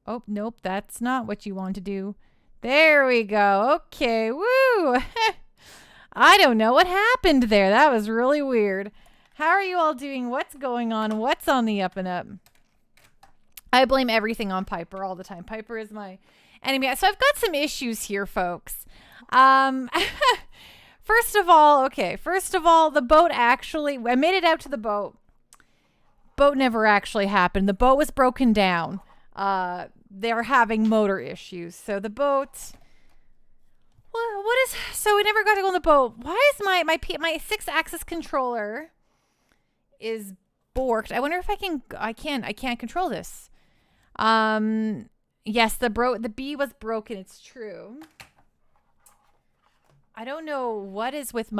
Oh, nope, that's not what you want to do. There we go. Okay, woo! I don't know what happened there. That was really weird. How are you all doing? What's going on? What's on the up and up? I blame everything on Piper all the time. Piper is my enemy. So I've got some issues here, folks. First of all, the boat actually, I made it out to the boat. Boat never actually happened. The boat was broken down. They're having motor issues. So the boat, so we never got to go on the boat. Why is my 6-axis controller is borked? I wonder if I can't control this. Yes, the B was broken. It's true. I don't know what is with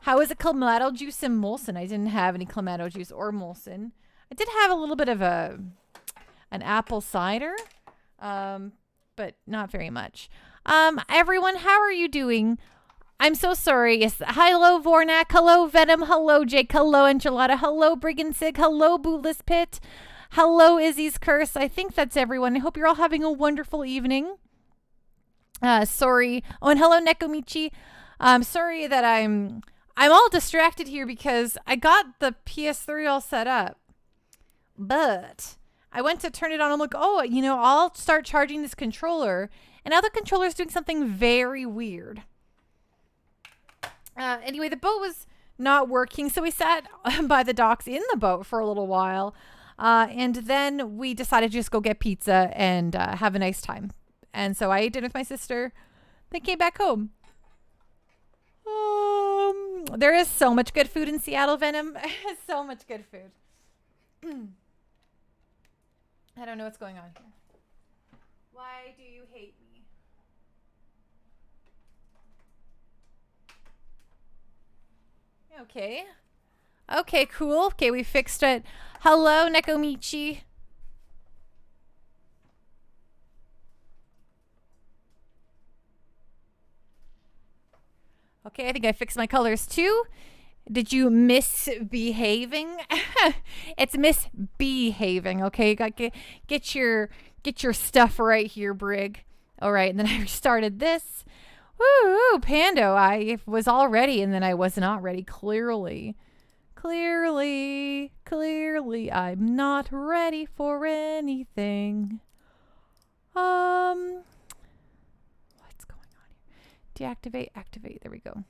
how is it Clamato juice and Molson? I didn't have any Clamato juice or Molson. I did have a little bit of an apple cider, but not very much. Everyone, how are you doing? I'm so sorry. Yes, hello Vornak, hello Venom, hello Jake, hello Enchilada, hello Brigand Sig, hello Bootless Pit, hello Izzy's Curse. I think that's everyone. I hope you're all having a wonderful evening. Sorry. Oh, and hello Nekomichi. Sorry that I'm all distracted here because I got the PS3 all set up, but I went to turn it on. I'm like, oh, I'll start charging this controller, and now the controller's doing something very weird. Anyway, the boat was not working, so we sat by the docks in the boat for a little while, and then we decided to just go get pizza and have a nice time. And so I ate dinner with my sister, then came back home. There is so much good food in Seattle, Venom. So much good food. I don't know what's going on here. Why do you hate me? Okay. Okay, cool. Okay, we fixed it. Hello, Nekomichi. Okay, I think I fixed my colors too. Did you misbehaving? It's misbehaving, okay? Get your stuff right here, Brig. All right, and then I restarted this. Woo, Pando. I was all ready, and then I was not ready. Clearly, I'm not ready for anything. What's going on here? Deactivate, activate. There we go.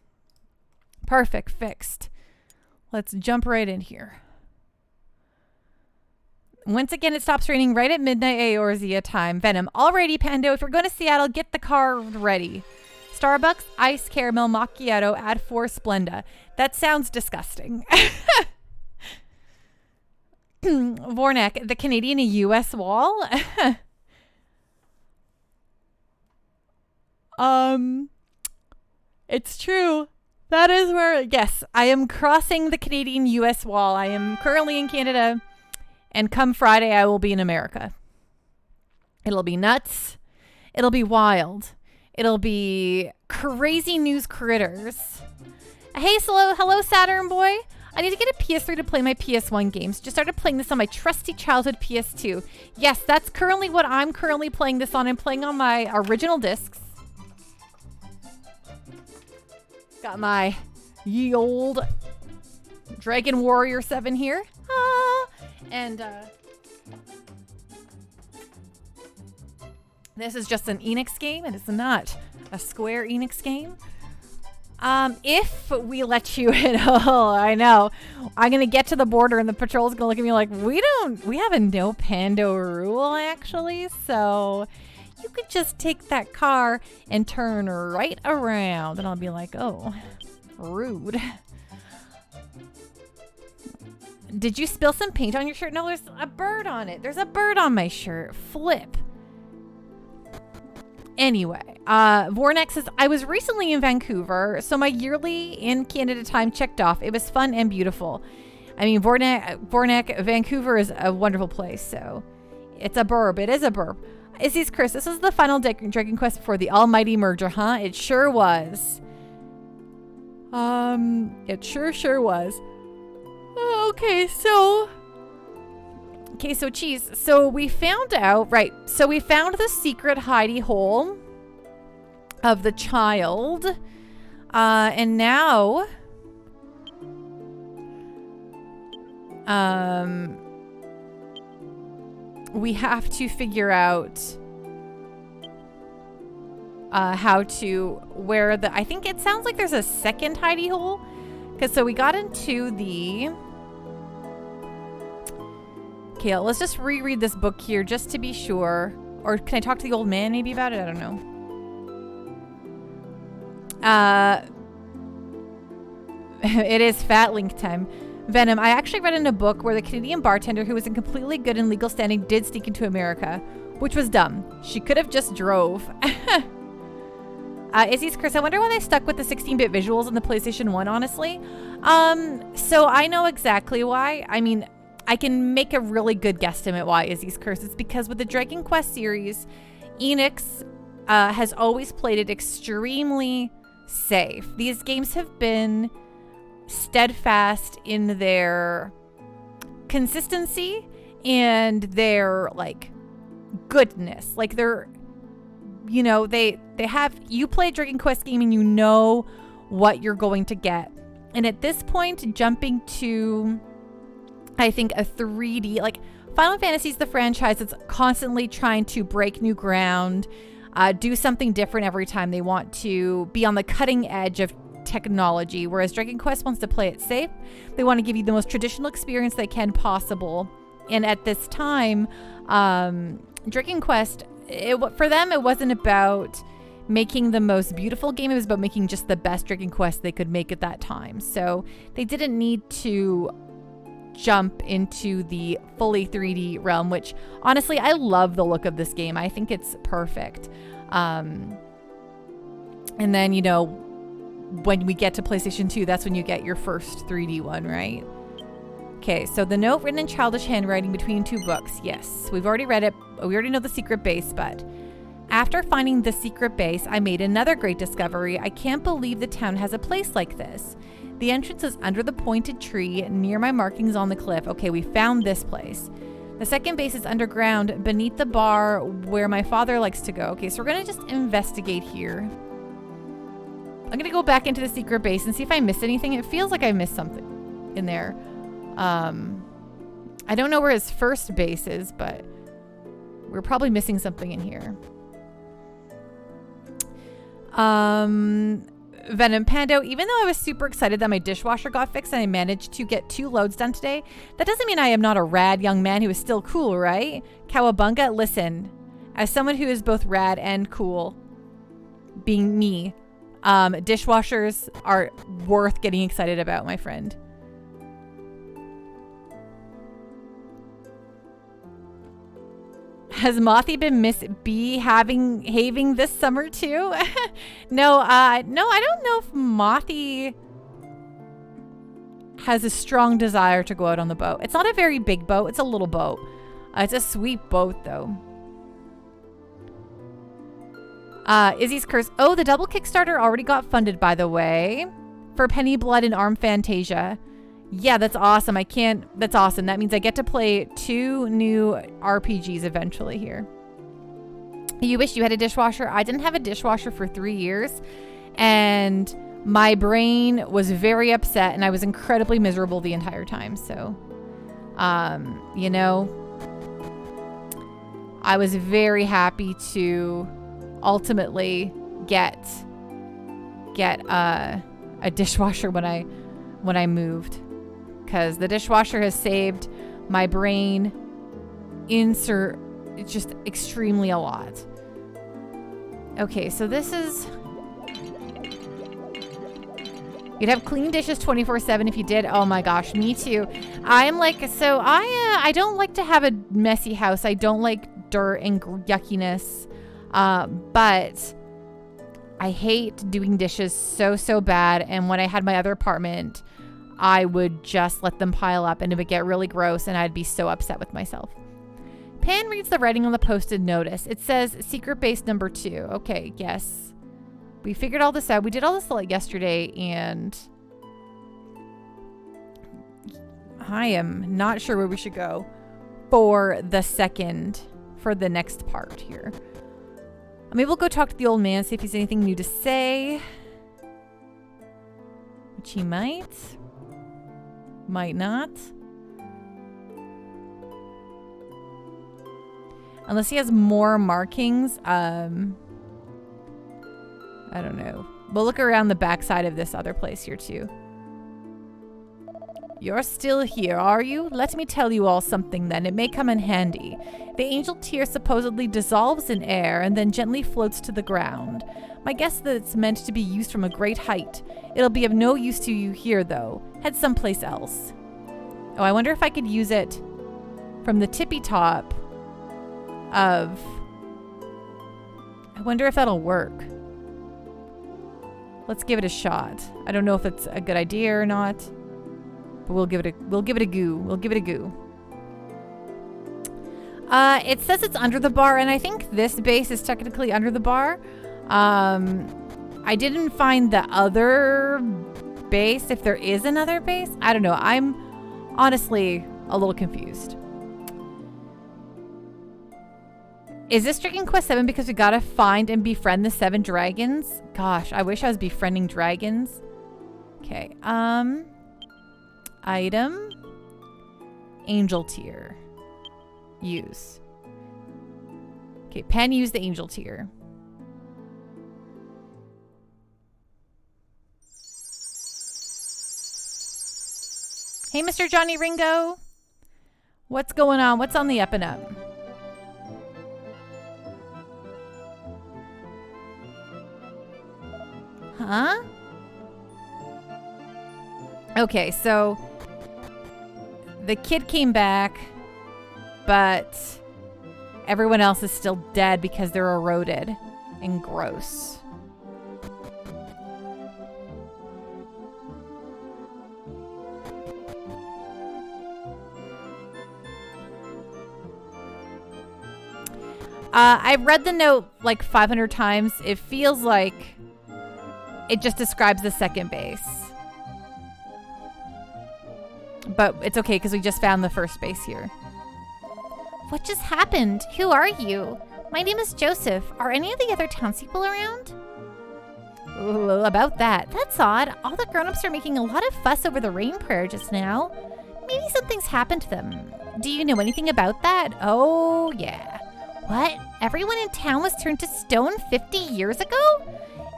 Perfect, fixed. Let's jump right in here. Once again, it stops raining right at midnight Eorzea time. Venom. Alrighty, Pando. If you're going to Seattle, get the car ready. Starbucks, iced caramel macchiato, add 4 Splenda. That sounds disgusting. Vornak, the Canadian US wall? It's true. That is where, yes, I am crossing the Canadian US wall. I am currently in Canada, and come Friday, I will be in America. It'll be nuts. It'll be wild. It'll be crazy news critters. Hey, hello, Saturn boy. I need to get a PS3 to play my PS1 games. Just started playing this on my trusty childhood PS2. Yes, that's currently what I'm currently playing this on. I'm playing on my original discs. Got my ye old Dragon Warrior VII here. And this is just an Enix game, and it's not a Square Enix game. If we let you in, oh, I know. I'm going to get to the border, and the patrol's going to look at me like, we have a no Pando rule, actually, so you could just take that car and turn right around. And I'll be like, oh, rude. Did you spill some paint on your shirt? No, there's a bird on it. There's a bird on my shirt. Flip. Anyway, Vornex says, I was recently in Vancouver, so my yearly in Canada time checked off. It was fun and beautiful. I mean, Vornek, Vancouver is a wonderful place, so it's a burb. It is a burb. Izzy's Chris, this is the final Dragon Quest before the almighty merger, huh? It sure was. It sure was. Okay, so Okay, so cheese. So we found out, right. So we found the secret hidey hole of the child. And now... we have to figure out how to where the... I think it sounds like there's a second hidey hole. Because so we got into the... Okay, let's just reread this book here just to be sure. Or can I talk to the old man maybe about it? I don't know. It is fat link time. Venom, I actually read in a book where the Canadian bartender who was in completely good and legal standing did sneak into America, which was dumb. She could have just drove. Izzy's Curse, I wonder why they stuck with the 16-bit visuals on the PlayStation 1, honestly. So I know exactly why. I mean, I can make a really good guesstimate why Izzy's Curse. It's because with the Dragon Quest series, Enix has always played it extremely safe. These games have been steadfast in their consistency and their like goodness. Like they're, you know, they have, you play a Dragon Quest game and you know what you're going to get. And at this point, jumping to, I think, a 3D, like Final Fantasy is the franchise that's constantly trying to break new ground, do something different every time. They want to be on the cutting edge of technology, whereas Dragon Quest wants to play it safe. They want to give you the most traditional experience they can possible. And at this time, Dragon Quest, for them, it wasn't about making the most beautiful game. It was about making just the best Dragon Quest they could make at that time. So they didn't need to jump into the fully 3D realm, which honestly, I love the look of this game. I think it's perfect. And then, you know, when we get to PlayStation 2, that's when you get your first 3D one, right? Okay, so the note written in childish handwriting between two books. Yes, we've already read it. We already know the secret base, but after finding the secret base, I made another great discovery. I can't believe the town has a place like this. The entrance is under the pointed tree near my markings on the cliff. Okay, we found this place. The second base is underground beneath the bar where my father likes to go. Okay, so we're going to just investigate here. I'm going to go back into the secret base and see if I missed anything. It feels like I missed something in there. I don't know where his first base is, but we're probably missing something in here. Venom Pando, even though I was super excited that my dishwasher got fixed and I managed to get 2 loads done today, that doesn't mean I am not a rad young man who is still cool, right? Cowabunga, listen, as someone who is both rad and cool, being me, dishwashers are worth getting excited about, my friend. Has Mothy been having this summer too? No, I don't know if Mothy has a strong desire to go out on the boat. It's not a very big boat. It's a little boat. It's a sweet boat though. Izzy's Curse. Oh, the double Kickstarter already got funded, by the way, for Penny Blood and Arm Fantasia. Yeah, that's awesome. That's awesome. That means I get to play 2 new RPGs eventually here. You wish you had a dishwasher. I didn't have a dishwasher for 3 years, and my brain was very upset, and I was incredibly miserable the entire time. So, you know, I was very happy to ultimately get a dishwasher when I moved. Because the dishwasher has saved my brain just extremely a lot. Okay, so this is... You'd have clean dishes 24/7 if you did. Oh my gosh, me too. I'm like, so I don't like to have a messy house. I don't like dirt and yuckiness. But I hate doing dishes so bad. And when I had my other apartment, I would just let them pile up and it would get really gross and I'd be so upset with myself. Pan reads the writing on the posted notice. It says secret base number 2. Okay, yes. We figured all this out. We did all this like yesterday and I am not sure where we should go. for the next part here. Maybe we'll go talk to the old man, see if he's anything new to say. Which he might. Might not. Unless he has more markings. I don't know. We'll look around the backside of this other place here too. You're still here, are you? Let me tell you all something then. It may come in handy. The angel tear supposedly dissolves in air and then gently floats to the ground. My guess is that it's meant to be used from a great height. It'll be of no use to you here, though. Head someplace else. Oh, I wonder if I could use it from the tippy top of... I wonder if that'll work. Let's give it a shot. I don't know if it's a good idea or not. But we'll give it a go. It says it's under the bar, and I think this base is technically under the bar. I didn't find the other base, if there is another base. I don't know. I'm honestly a little confused. Is this Dragon Quest VII because we gotta find and befriend the 7 dragons? Gosh, I wish I was befriending dragons. Okay, item. Angel tier. Use. Okay, Pen used the angel tier. Hey, Mr. Johnny Ringo. What's going on? What's on the up and up? Huh? Okay, so the kid came back, but everyone else is still dead because they're eroded and gross. I've read the note like 500 times. It feels like it just describes the second base. But it's okay because we just found the first base here. What just happened? Who are you? My name is Joseph. Are any of the other townspeople around? Ooh, about that. That's odd. All the grown-ups are making a lot of fuss over the rain prayer just now. Maybe something's happened to them. Do you know anything about that? Oh, yeah. What? Everyone in town was turned to stone 50 years ago?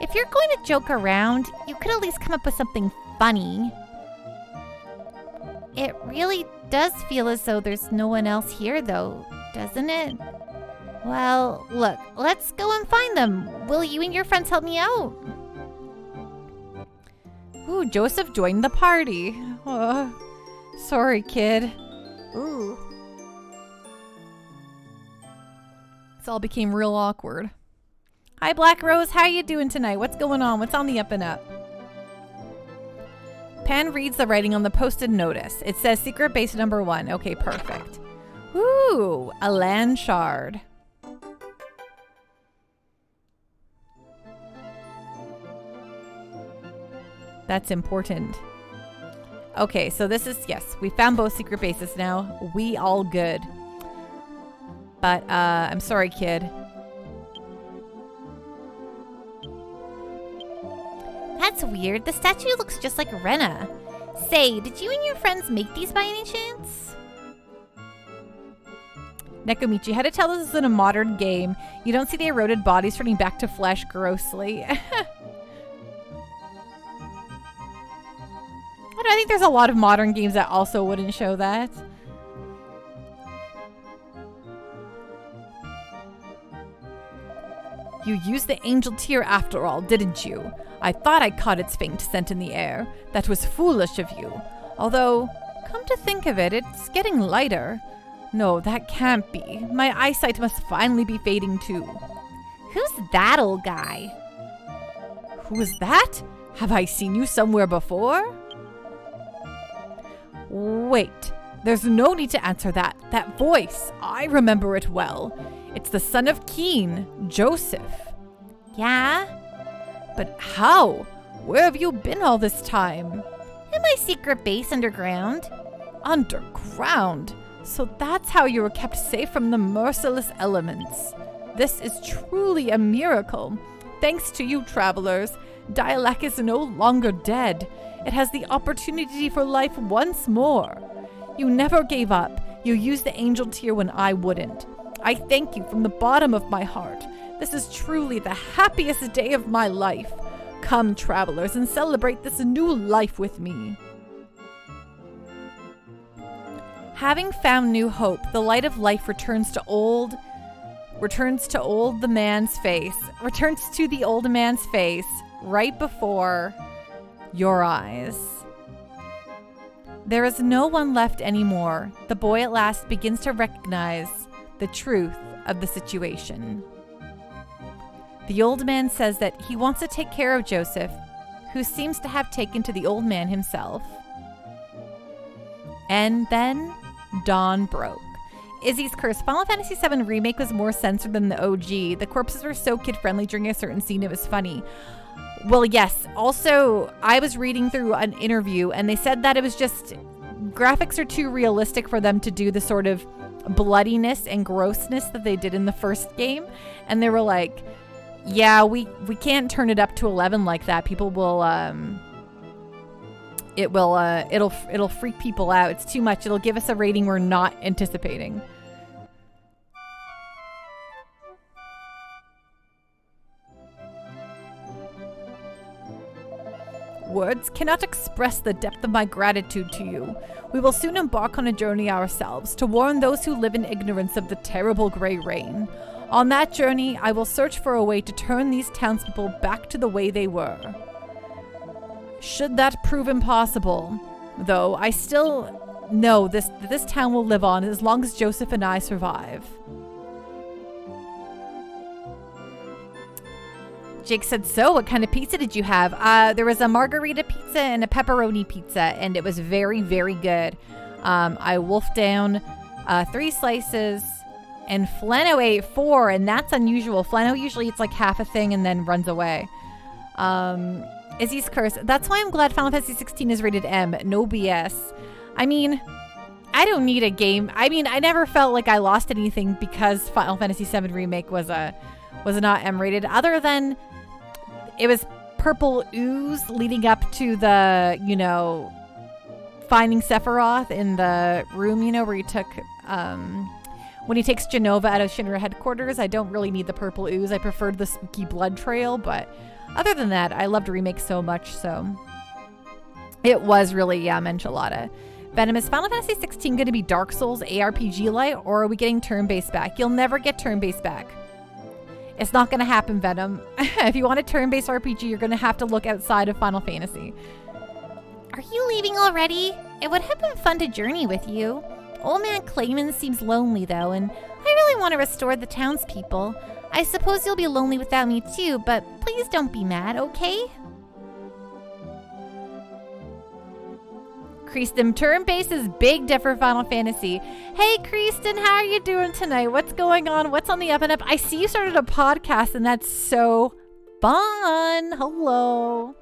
If you're going to joke around, you could at least come up with something funny. It really does feel as though there's no one else here, though, doesn't it? Well, look, let's go and find them. Will you and your friends help me out? Ooh, Joseph joined the party. Oh, sorry, kid. Ooh. This all became real awkward. Hi, Black Rose. How you doing tonight? What's going on? What's on the up and up? Pan reads the writing on the posted notice. It says secret base number 1. Okay, perfect. Ooh, a land shard. That's important. Okay, so this is, yes, we found both secret bases now. We all good. But, I'm sorry, kid. That's weird. The statue looks just like Rena. Say, did you and your friends make these by any chance? Nekomichi, how to tell this is in a modern game. You don't see the eroded bodies turning back to flesh grossly. I think there's a lot of modern games that also wouldn't show that. You used the angel tear after all, didn't you? I thought I caught its faint scent in the air. That was foolish of you. Although, come to think of it, it's getting lighter. No, that can't be. My eyesight must finally be fading too. Who's that old guy? Who is that? Have I seen you somewhere before? Wait, there's no need to answer that. That voice, I remember it well. It's the son of Keen, Joseph. Yeah? But how? Where have you been all this time? In my secret base underground. Underground? So that's how you were kept safe from the merciless elements. This is truly a miracle. Thanks to you, travelers, Dialek is no longer dead. It has the opportunity for life once more. You never gave up. You used the angel tear when I wouldn't. I thank you from the bottom of my heart. This is truly the happiest day of my life. Come, travelers, and celebrate this new life with me. Having found new hope, the light of life returns to the old man's face right before your eyes. There is no one left anymore. The boy at last begins to recognize the truth of the situation. The old man says that he wants to take care of Joseph, who seems to have taken to the old man himself. And then dawn broke. Izzy's Curse. Final Fantasy VII Remake was more censored than the OG. The corpses were so kid-friendly during a certain scene, it was funny. Well, yes. Also, I was reading through an interview, and they said that it was just... graphics are too realistic for them to do the sort of bloodiness and grossness that they did in the first game. And they were like, yeah, we can't turn it up to 11 like that. People will... it'll freak people out. It's too much. It'll give us a rating we're not anticipating. Words cannot express the depth of my gratitude to you. We will soon embark on a journey ourselves to warn those who live in ignorance of the terrible gray rain. On that journey, I will search for a way to turn these townspeople back to the way they were. Should that prove impossible, though, I still know this town will live on as long as Joseph and I survive. Jake said, so what kind of pizza did you have? There was a margarita pizza and a pepperoni pizza, and it was very, very good. I wolfed down 3 slices, and Flano ate 4, and that's unusual. Flano usually eats like half a thing and then runs away. Izzy's Curse. That's why I'm glad Final Fantasy 16 is rated M. No BS. I mean, I don't need a game. I mean, I never felt like I lost anything because Final Fantasy VII Remake was not M rated, other than it was purple ooze leading up to the, finding Sephiroth in the room, where he took, when he takes Genova out of Shinra headquarters. I don't really need the purple ooze. I preferred the spooky blood trail, but other than that, I loved Remake so much, so it was really, enchilada. Venom, is Final Fantasy 16 going to be Dark Souls ARPG light, or are we getting turn-based back? You'll never get turn-based back. It's not going to happen, Venom. If you want a turn-based RPG, you're going to have to look outside of Final Fantasy. Are you leaving already? It would have been fun to journey with you. Old Man Clayman seems lonely, though, and I really want to restore the townspeople. I suppose you'll be lonely without me, too, but please don't be mad, okay? Kristen, turn-based is big diff for Final Fantasy. Hey, Kristen, how are you doing tonight? What's going on? What's on the up and up? I see you started a podcast, and that's so fun. Hello.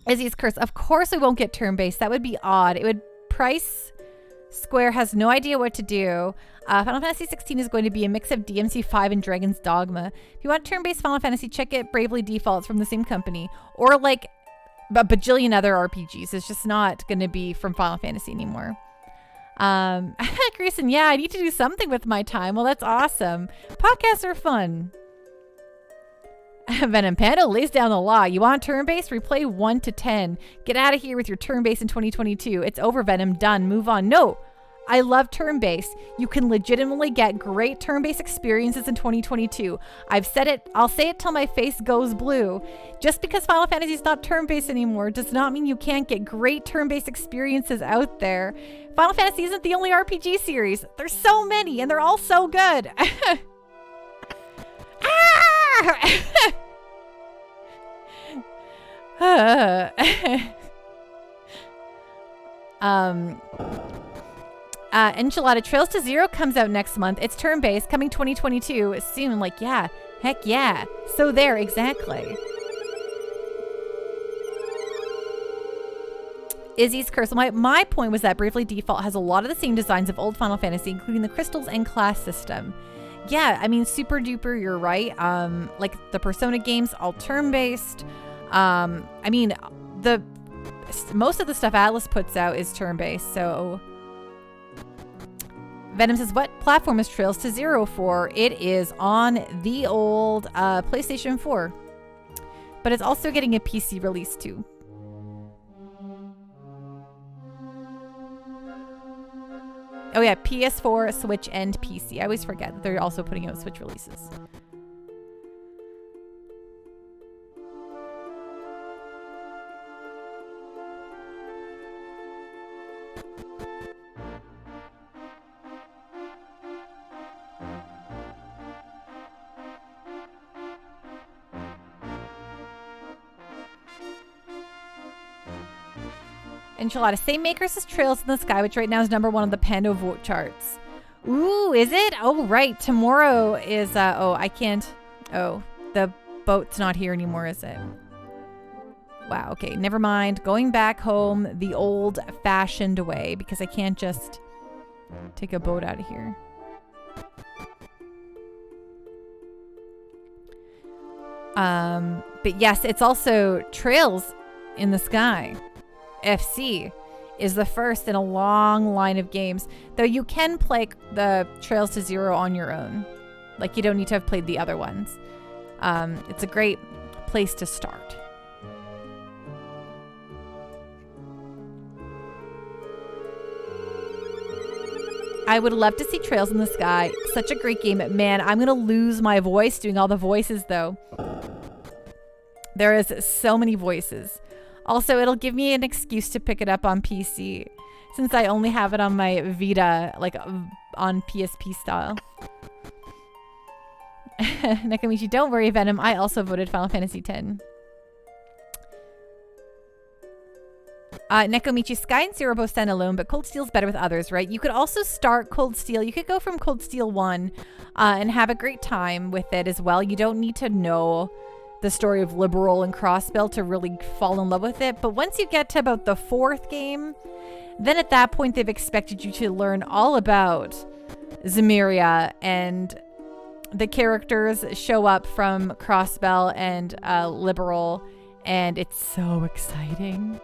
Izzy's Curse. Of course we won't get turn-based. That would be odd. It would price... Square has no idea what to do. Final Fantasy 16 is going to be a mix of DMC5 and Dragon's Dogma. If you want turn-based Final Fantasy, check it Bravely Defaults from the same company. Or like a bajillion other RPGs. It's just not going to be from Final Fantasy anymore. Grayson, yeah, I need to do something with my time. Well, that's awesome. Podcasts are fun. Venom Panda lays down the law. You want turn-based? Replay 1 to 10. Get out of here with your turn-based in 2022. It's over, Venom. Done. Move on. No. I love turn-based. You can legitimately get great turn-based experiences in 2022. I've said it. I'll say it till my face goes blue. Just because Final Fantasy is not turn-based anymore does not mean you can't get great turn-based experiences out there. Final Fantasy isn't the only RPG series. There's so many, and they're all so good. Enchilada Trails to Zero comes out next month. It's turn-based, coming 2022 soon. Like, yeah, heck yeah. So there, exactly. Izzy's Curse. My point was that Bravely Default has a lot of the same designs of old Final Fantasy, including the crystals and class system. Yeah, I mean, super duper, you're right. Like the Persona games, all turn-based. I mean, most of the stuff Atlas puts out is turn-based, so... Venom says, what platform is Trails to Zero for? It is on the old PlayStation 4. But it's also getting a PC release too. Oh yeah, PS4, Switch, and PC. I always forget that they're also putting out Switch releases. Enchilada. Same makers as Trails in the Sky, which right now is #1 on the Pando vote charts. Ooh, is it? Oh, right. Tomorrow is, oh, I can't. Oh, the boat's not here anymore, is it? Wow, okay, never mind. Going back home the old-fashioned way because I can't just take a boat out of here. But yes, it's also Trails in the Sky. FC is the first in a long line of games, though you can play the Trails to Zero on your own. Like, you don't need to have played the other ones. It's a great place to start. I would love to see Trails in the Sky. Such a great game. Man, I'm gonna lose my voice doing all the voices though. There is so many voices. Also, it'll give me an excuse to pick it up on PC, since I only have it on my Vita, like on PSP style. Nakamichi, don't worry, Venom. I also voted Final Fantasy X. Nekomichi, Sky and Zero both stand alone, but Cold Steel's better with others, right? You could also start Cold Steel. You could go from Cold Steel 1 and have a great time with it as well. You don't need to know the story of Liberal and Crossbell to really fall in love with it. But once you get to about the 4th game, then at that point they've expected you to learn all about Zemiria, and the characters show up from Crossbell and Liberal, and it's so exciting.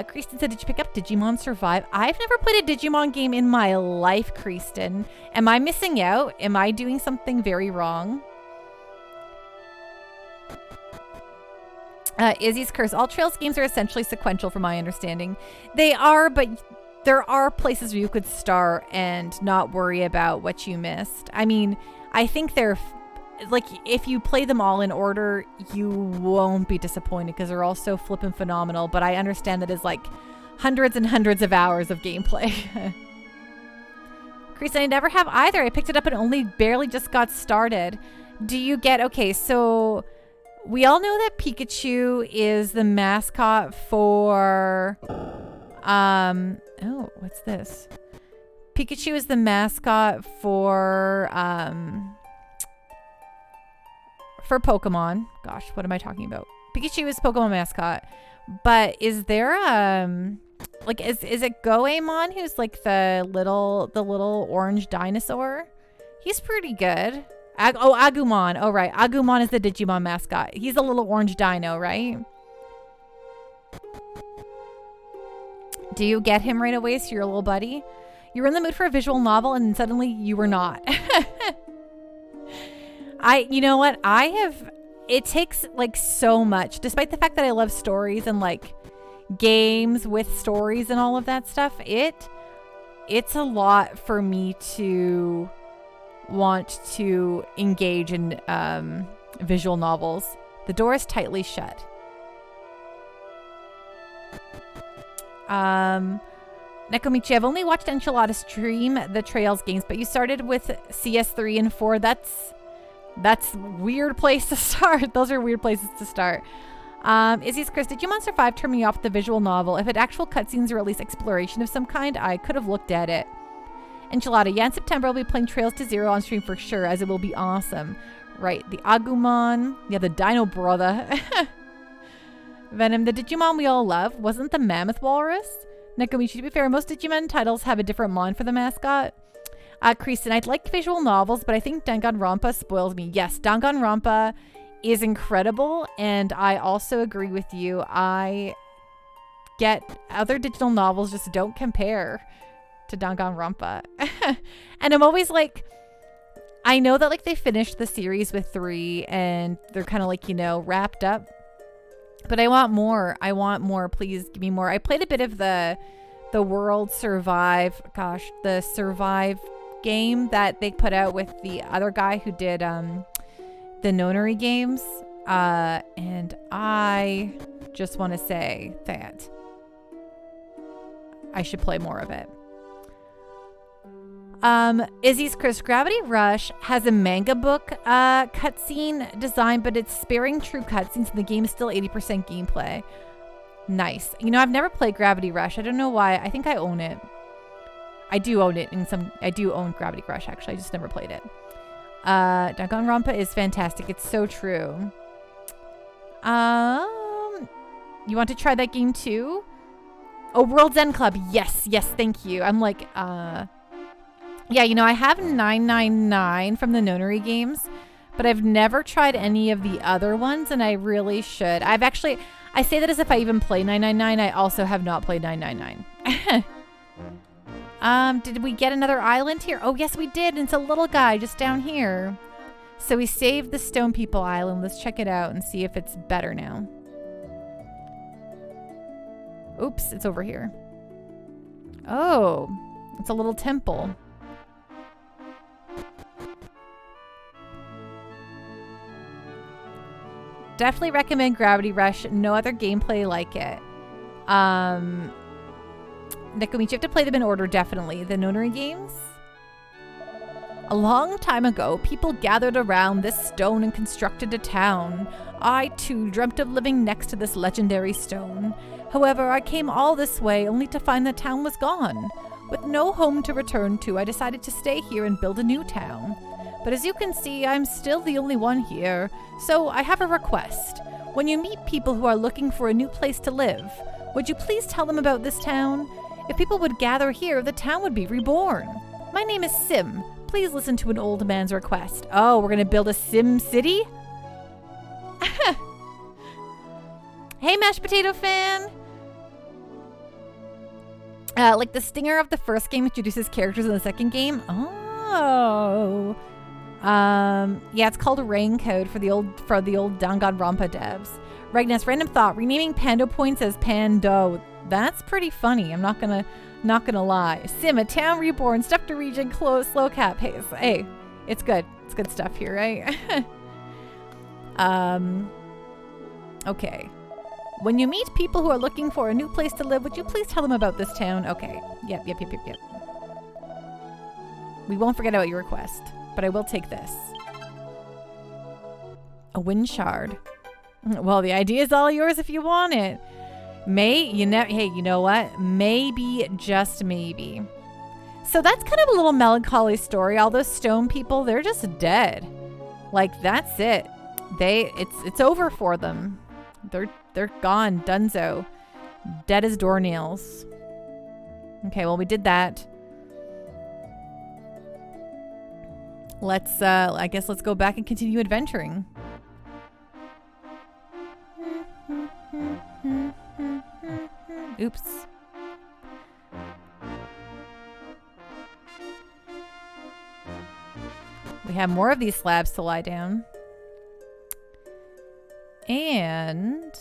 Kristen said, did you pick up Digimon Survive? I've never played a Digimon game in my life, Kristen. Am I missing out? Am I doing something very wrong? Izzy's Curse. All Trails games are essentially sequential from my understanding. They are, but there are places where you could start and not worry about what you missed. I mean, I think they're, like, if you play them all in order, you won't be disappointed because they're all so flippin' phenomenal. But I understand that it's like hundreds and hundreds of hours of gameplay. Chris, I never have either. I picked it up and only barely just got started. Do you get, okay, so we all know that Pikachu is the mascot for, oh, what's this? Pikachu is the mascot for Pokemon. Gosh, what am I talking about? Pikachu is Pokemon mascot. But is there like is it Goemon who's like the little orange dinosaur? He's pretty good. Agumon. Oh right, Agumon is the Digimon mascot. He's a little orange dino, right? Do you get him right away, so you're a little buddy? You were in the mood for a visual novel and suddenly you were not. You know what? It takes like so much, despite the fact that I love stories and like games with stories and all of that stuff. It's a lot for me to want to engage in visual novels. The door is tightly shut. Nekomichi, I've only watched Enchilada stream the Trails games, but you started with CS3 and 4. That's weird place to start. Those are weird places to start. Izzy's Chris, did Digimon Survive turn me off the visual novel? If it had actual cutscenes or at least exploration of some kind, I could have looked at it. Enchilada, yeah, in September I'll be playing Trails to Zero on stream for sure, as it will be awesome. Right, the Agumon, yeah, the Dino Brother. Venom, the Digimon we all love, wasn't the Mammoth Walrus? Nakomichi, to be fair, most Digimon titles have a different mon for the mascot. Kristen, I'd like visual novels, but I think Danganronpa spoils me. Yes, Danganronpa is incredible, and I also agree with you. I get other digital novels just don't compare to Danganronpa. And I'm always like, I know that like they finished the series with 3 and they're kind of like, you know, wrapped up, but I want more. I want more. Please give me more. I played a bit of the World Survive, the Survive game that they put out with the other guy who did the Nonary games, and I just want to say that I should play more of it. Izzy's Chris, Gravity Rush has a manga book cutscene design, but it's sparing true cutscenes and the game is still 80% gameplay. Nice. You know, I've never played Gravity Rush. I don't know why. I think I own it. I do own it I do own Gravity Rush, actually. I just never played it. Danganronpa is fantastic. It's so true. You want to try that game too? Oh, World's End Club. Yes, thank you. I'm like, yeah, you know, I have 999 from the Nonary games, but I've never tried any of the other ones, and I really should. I say that as if I even play 999. I also have not played 999. Did we get another island here? Oh, yes, we did. It's a little guy just down here. So we saved the Stone People Island. Let's check it out and see if it's better now. Oops, it's over here. Oh, it's a little temple. Definitely recommend Gravity Rush. No other gameplay like it. Nakomichi, you have to play them in order, definitely. The Nonary games. A long time ago, people gathered around this stone and constructed a town. I, too, dreamt of living next to this legendary stone. However, I came all this way only to find the town was gone. With no home to return to, I decided to stay here and build a new town. But as you can see, I'm still the only one here, so I have a request. When you meet people who are looking for a new place to live, would you please tell them about this town? If people would gather here, the town would be reborn. My name is Sim. Please listen to an old man's request. Oh, we're gonna build a Sim City? Hey, Mashed Potato fan! Like the stinger of the first game introduces characters in the second game. Oh. Yeah, it's called Rain Code for the old Danganronpa devs. Ragnus, random thought. Renaming Pando Points as Pando. That's pretty funny. I'm not gonna lie. Sim, a town reborn, stuff to region, close, slow cap pace. Hey, it's good. It's good stuff here, right? Okay. When you meet people who are looking for a new place to live, would you please tell them about this town? Okay. Yep. We won't forget about your request, but I will take this. A wind shard. Well, the idea is all yours if you want it. Hey, you know what? Maybe, just maybe. So that's kind of a little melancholy story. All those stone people, they're just dead. Like, that's it. It's over for them. They're gone. Dunzo. Dead as doornails. Okay, well, we did that. I guess let's go back and continue adventuring. Oops. We have more of these slabs to lie down. And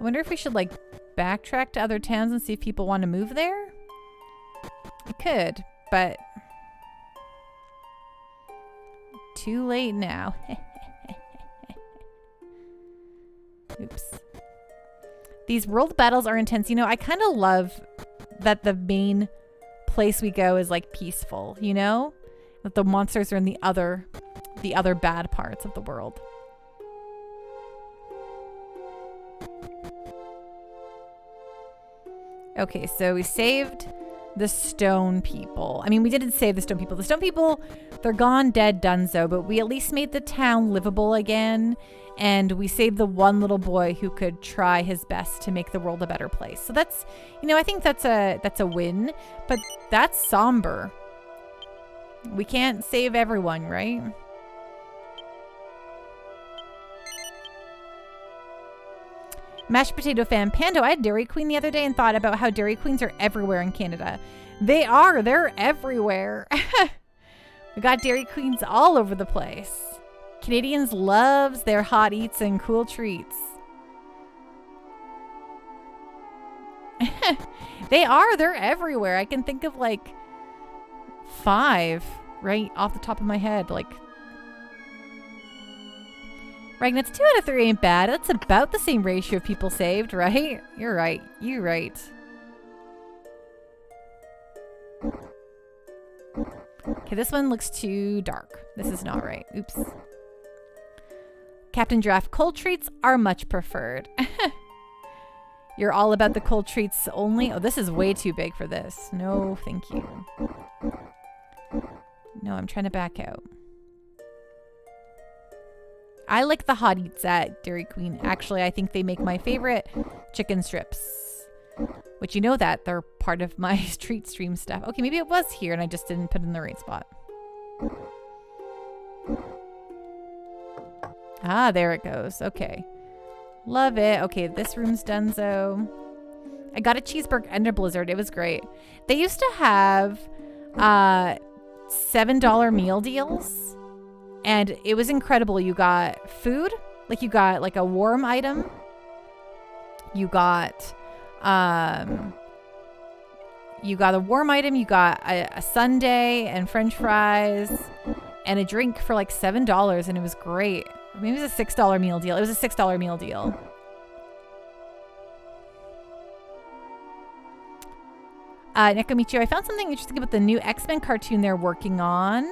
I wonder if we should like backtrack to other towns and see if people want to move there. I could, but too late now. Oops. These world battles are intense. You know, I kind of love that the main place we go is like peaceful, you know? That the monsters are in the other bad parts of the world. Okay, so we saved the stone people. I mean, we didn't save the stone people. The stone people, they're gone, dead, donezo, but we at least made the town livable again. And we saved the one little boy who could try his best to make the world a better place. So that's, you know, I think that's a win, but that's somber. We can't save everyone, right? Mashed potato fan Pando. I had Dairy Queen the other day and thought about how Dairy Queens are everywhere in Canada. They are. They're everywhere. We got Dairy Queens all over the place. Canadians loves their hot eats and cool treats. They are. They're everywhere. I can think of like 5 right off the top of my head. Like, Ragnet's 2 out of 3 ain't bad. That's about the same ratio of people saved, right? You're right. You're right. Okay, this one looks too dark. This is not right. Oops. Captain Giraffe, cold treats are much preferred. You're all about the cold treats only? Oh, this is way too big for this. No, thank you. No, I'm trying to back out. I like the hot eats at Dairy Queen. Actually, I think they make my favorite chicken strips. Which, you know that. They're part of my treat stream stuff. Okay, maybe it was here and I just didn't put it in the right spot. Ah, there it goes. Okay. Love it. Okay, this room's donezo. I got a cheeseburger and a blizzard. It was great. They used to have $7 meal deals. And it was incredible. You got food. Like you got like a warm item. You got a warm item. You got a sundae and french fries and a drink for like $7. And it was great. Maybe it was a $6 meal deal. It was a $6 meal deal. Nekomichio, I found something interesting about the new X-Men cartoon they're working on.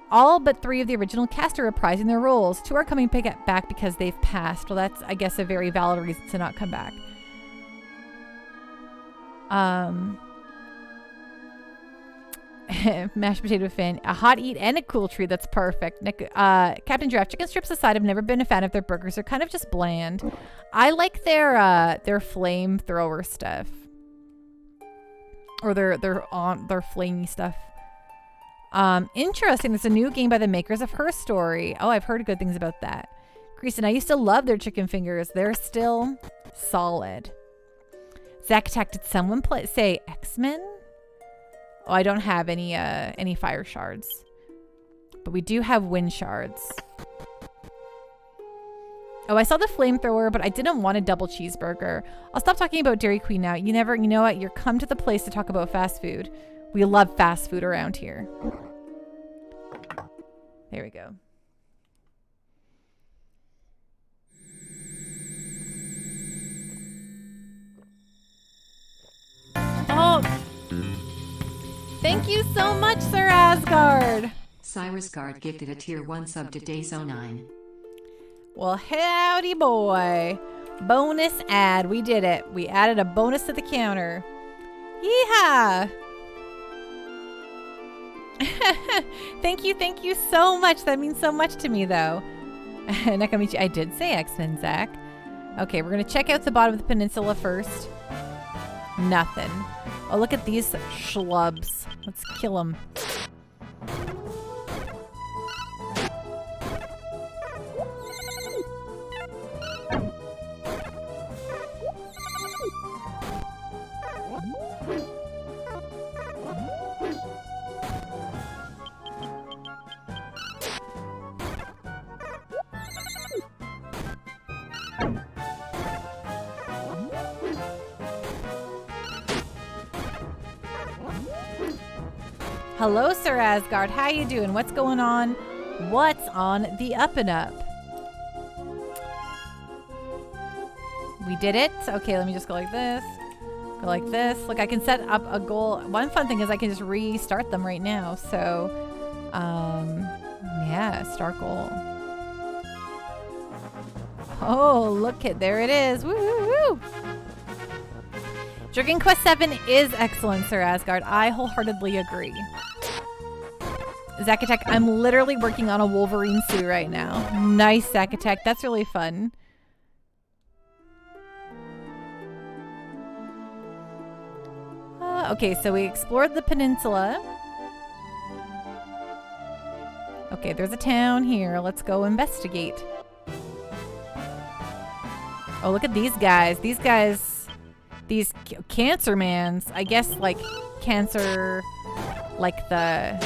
All but 3 of the original cast are reprising their roles. 2 are coming back because they've passed. Well, that's, I guess, a very valid reason to not come back. Mashed potato fan, a hot eat and a cool treat. That's perfect. Captain Giraffe, chicken strips aside, I've never been a fan of their burgers. They're kind of just bland. I like their flamethrower stuff, or their flamey stuff. Interesting. There's a new game by the makers of Her Story. Oh, I've heard good things about that. Greason, I used to love their chicken fingers. They're still solid. Zach Attack, did someone say X-Men? Oh, I don't have any fire shards. But we do have wind shards. Oh, I saw the flamethrower, but I didn't want a double cheeseburger. I'll stop talking about Dairy Queen now. You know what? You're come to the place to talk about fast food. We love fast food around here. There we go. Oh, thank you so much, Sir Asgard. Cyrus Guard gifted a tier 1 sub to Day09. Well, howdy boy. Bonus ad. We did it. We added a bonus to the counter. Yeehaw. Thank you so much. That means so much to me, though. Nakamichi, I did say X-Men, Zach. Okay, we're going to check out the bottom of the peninsula first. Nothing. Oh, look at these schlubs. Let's kill them. Hello, Sir Asgard. How you doing? What's going on? What's on the up and up? We did it. Okay, let me just go like this. Go like this. Look, I can set up a goal. One fun thing is I can just restart them right now. So, yeah, start goal. Oh, look it. There it is. Woo, woo, woo. Dragon Quest VII is excellent, Sir Asgard. I wholeheartedly agree. Zacatech, I'm literally working on a Wolverine suit right now. Nice, Zacatech. That's really fun. Okay, so we explored the peninsula. Okay, there's a town here. Let's go investigate. Oh, look at these guys. These guys, these cancer mans. I guess like cancer, like the,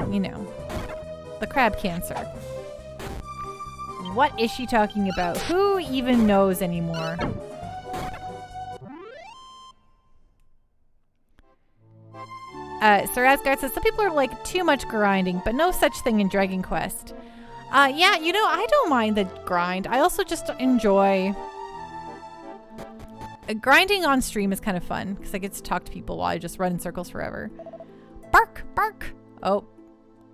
you know, the crab cancer. What is she talking about? Who even knows anymore? Sir Asgard says, some people are like too much grinding, but no such thing in Dragon Quest. Yeah, you know, I don't mind the grind. I also just enjoy... grinding on stream is kind of fun, because I get to talk to people while I just run in circles forever. Bark! Bark! Oh,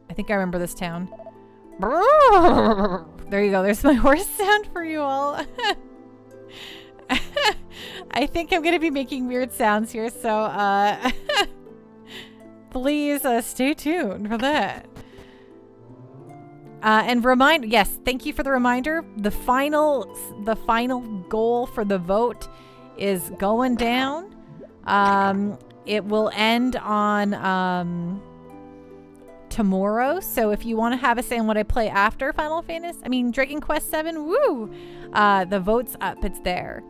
I think I remember this town. There you go. There's my horse sound for you all. I think I'm going to be making weird sounds here, so... please stay tuned for that. And yes, thank you for the reminder. The final goal for the vote is going down. It will end on tomorrow. So if you want to have a say on what I play after Dragon Quest VII, woo! The vote's up. It's there.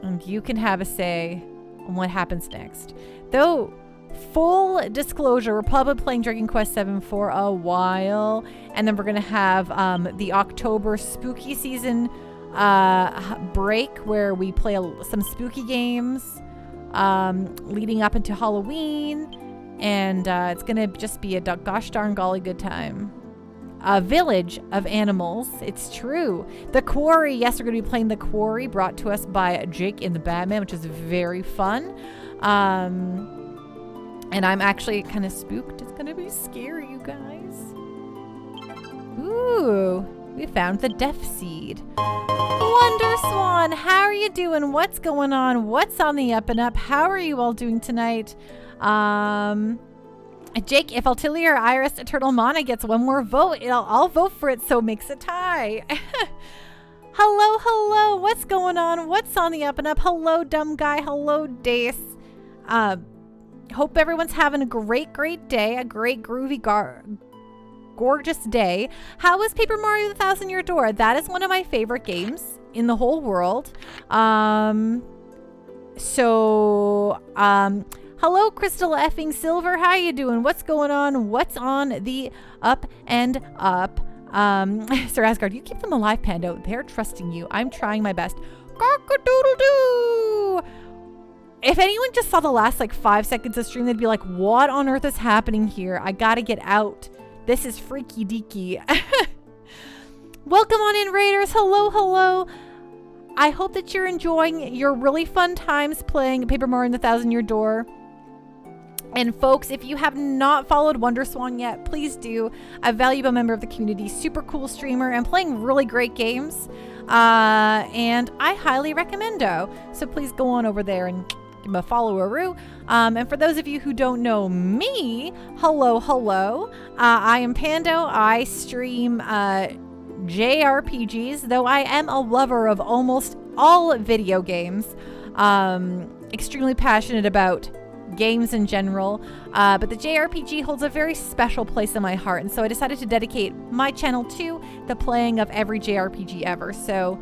And you can have a say on what happens next. Though, full disclosure, we're probably playing Dragon Quest VII for a while, and then we're going to have the October spooky season break where we play some spooky games leading up into Halloween, and it's going to just be a gosh darn golly good time. A village of animals. It's true. The Quarry. Yes, we're going to be playing The Quarry, brought to us by Jake in the Batman, which is very fun. And I'm actually kind of spooked. It's going to be scary, you guys. Ooh, we found the Death Seed. Wonder Swan, how are you doing? What's going on? What's on the up and up? How are you all doing tonight? Jake, if Altilia or Iris Eternal Mana gets one more vote, I'll vote for it, so it makes a tie. Hello, hello. What's going on? What's on the up and up? Hello, dumb guy. Hello, Dace. Hope everyone's having a great, great day. A great, groovy, gorgeous day. How was Paper Mario the Thousand Year Door? That is one of my favorite games in the whole world. Hello, Crystal effing Silver. How you doing? What's going on? What's on the up and up? Sir Asgard, you keep them alive, Pando. They're trusting you. I'm trying my best. Cock-a-doodle-doo! If anyone just saw the last 5 seconds of stream, they'd be like, what on earth is happening here? I gotta get out. This is freaky deaky. Welcome on in, Raiders. Hello, hello. I hope that you're enjoying your really fun times playing Paper Mario and the Thousand Year Door. And folks, if you have not followed Wonder Swan yet, please do. A valuable member of the community, super cool streamer, and playing really great games. And I highly recommend-o. So please go on over there and give him a follow-a-roo. And for those of you who don't know me, hello, hello. I am Pando. I stream JRPGs, though I am a lover of almost all video games. Extremely passionate about games in general, but the JRPG holds a very special place in my heart, and so I decided to dedicate my channel to the playing of every JRPG ever. So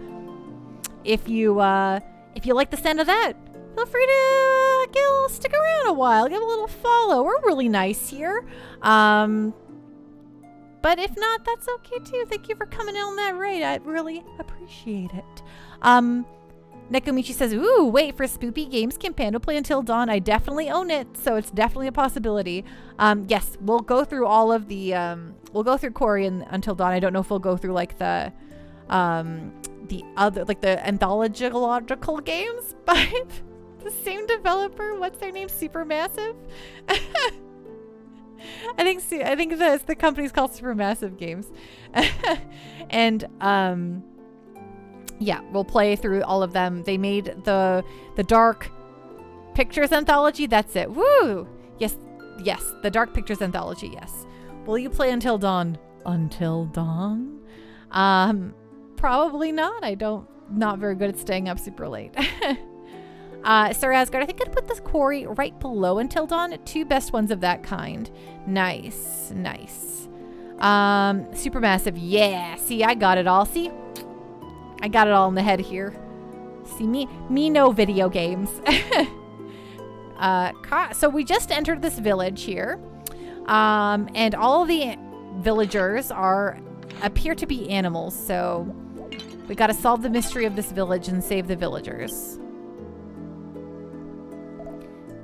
if you like the sound of that, feel free to stick around a while, give a little follow. We're really nice here. But if not, that's okay too. Thank you for coming in on that raid. I really appreciate it. Nekomichi says, ooh, wait, for spoopy games, can Pando play Until Dawn? I definitely own it, so it's definitely a possibility. Yes, we'll go through all of the, we'll go through Quarry and Until Dawn. I don't know if we'll go through the other, the anthological games by the same developer. What's their name? Supermassive? I think the company's called Supermassive Games. And, Yeah, we'll play through all of them. They made the Dark Pictures Anthology. That's it. Woo! Yes, the Dark Pictures Anthology, yes. Will you play Until Dawn? Until Dawn? Probably not. Not very good at staying up super late. Sir Asgard, I think I'd put this quarry right below Until Dawn. 2 best ones of that kind. Nice. Supermassive. Yeah. See, I got it all. See? I got it all in the head here. See, me no video games. So we just entered this village here. And all of the villagers appear to be animals. So we got to solve the mystery of this village and save the villagers.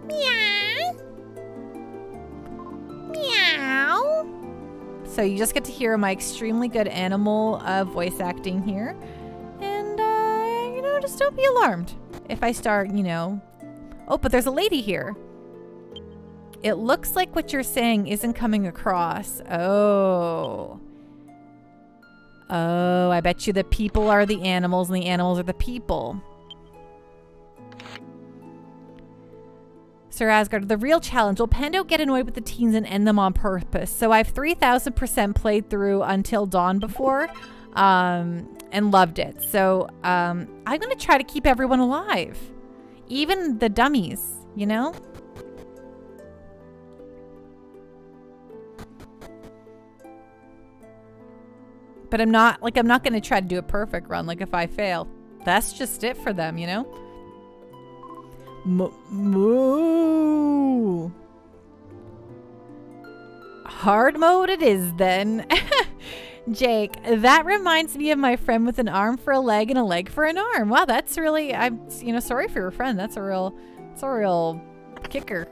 Meow. Meow. So you just get to hear my extremely good animal voice acting here. And, just don't be alarmed if I start, Oh, but there's a lady here. It looks like what you're saying isn't coming across. Oh, I bet you the people are the animals and the animals are the people. Sir Asgard, the real challenge. Will Pando get annoyed with the teens and end them on purpose? So I've 3,000% played through Until Dawn before and loved it. So I'm going to try to keep everyone alive. Even the dummies, But I'm not going to try to do a perfect run. Like if I fail, that's just it for them, Moo. Hard mode it is then. Jake, that reminds me of my friend with an arm for a leg and a leg for an arm. Wow, that's really, I'm sorry for your friend. That's a real kicker.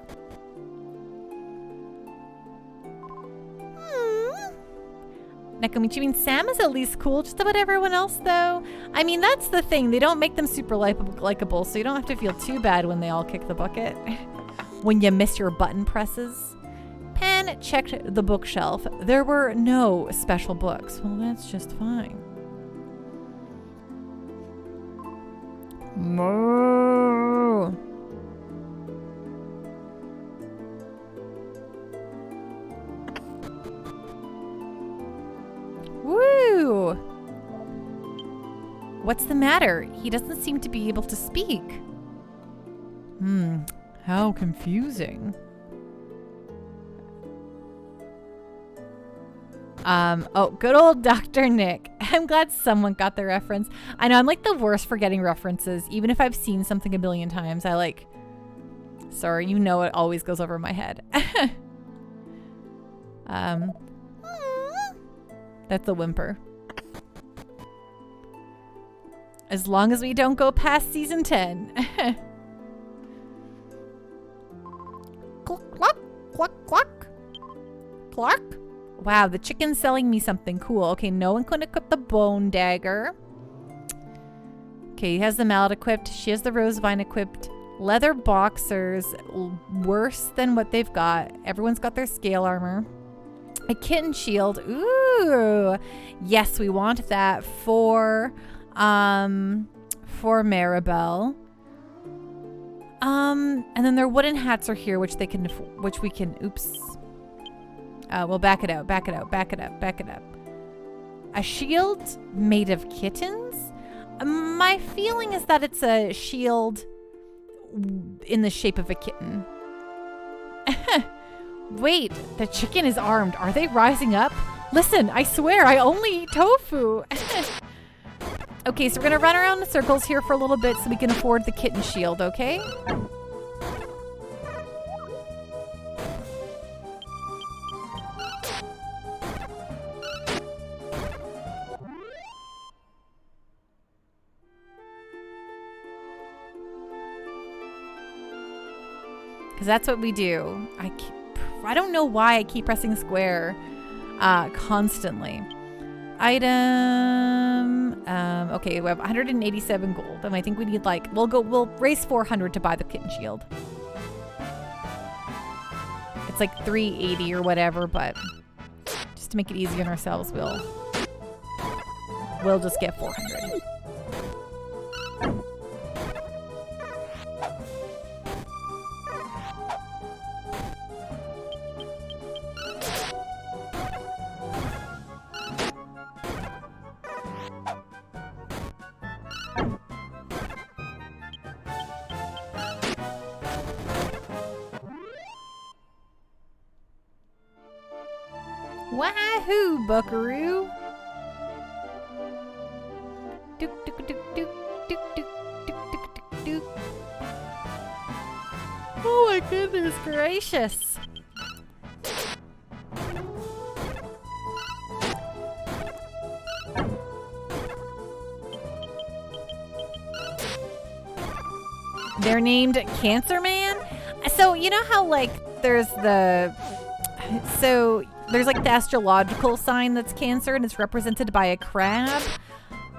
Nakomichi, means Sam is at least cool. Just about everyone else, though. I mean, that's the thing. They don't make them super likable, so you don't have to feel too bad when they all kick the bucket. When you miss your button presses. Pan checked the bookshelf. There were no special books. Well, that's just fine. Moo. Woo! What's the matter? He doesn't seem to be able to speak. How confusing. Oh, good old Dr. Nick. I'm glad someone got the reference. I know I'm like the worst for getting references. Even if I've seen something a billion times, sorry, it always goes over my head. That's a whimper. As long as we don't go past season 10. Cluck, cluck, cluck, cluck. Cluck. Wow, the chicken's selling me something cool. Okay, no one couldn't equip the bone dagger. Okay, he has the mallet equipped. She has the rose vine equipped. Leather boxers, worse than what they've got. Everyone's got their scale armor. A kitten shield. Ooh. Yes, we want that for Maribel. And then their wooden hats are here, which we can, oops. We'll back it out. A shield made of kittens? My feeling is that it's a shield in the shape of a kitten. Wait, the chicken is armed. Are they rising up? Listen, I swear, I only eat tofu. Okay, so we're gonna run around in circles here for a little bit so we can afford the kitten shield, okay? Because that's what we do. I don't know why I keep pressing square constantly. Item. Okay, we have 187 gold. And I think we need we'll raise 400 to buy the kitten shield. It's like 380 or whatever, but just to make it easy on ourselves, we'll just get 400. Wahoo, buckaroo. Dook, dook, dook, dook, dook, dook, dook, dook, dook, dook. Oh my goodness gracious. They're named Cancer Man. So you know how like there's the there's like the astrological sign that's Cancer and it's represented by a crab.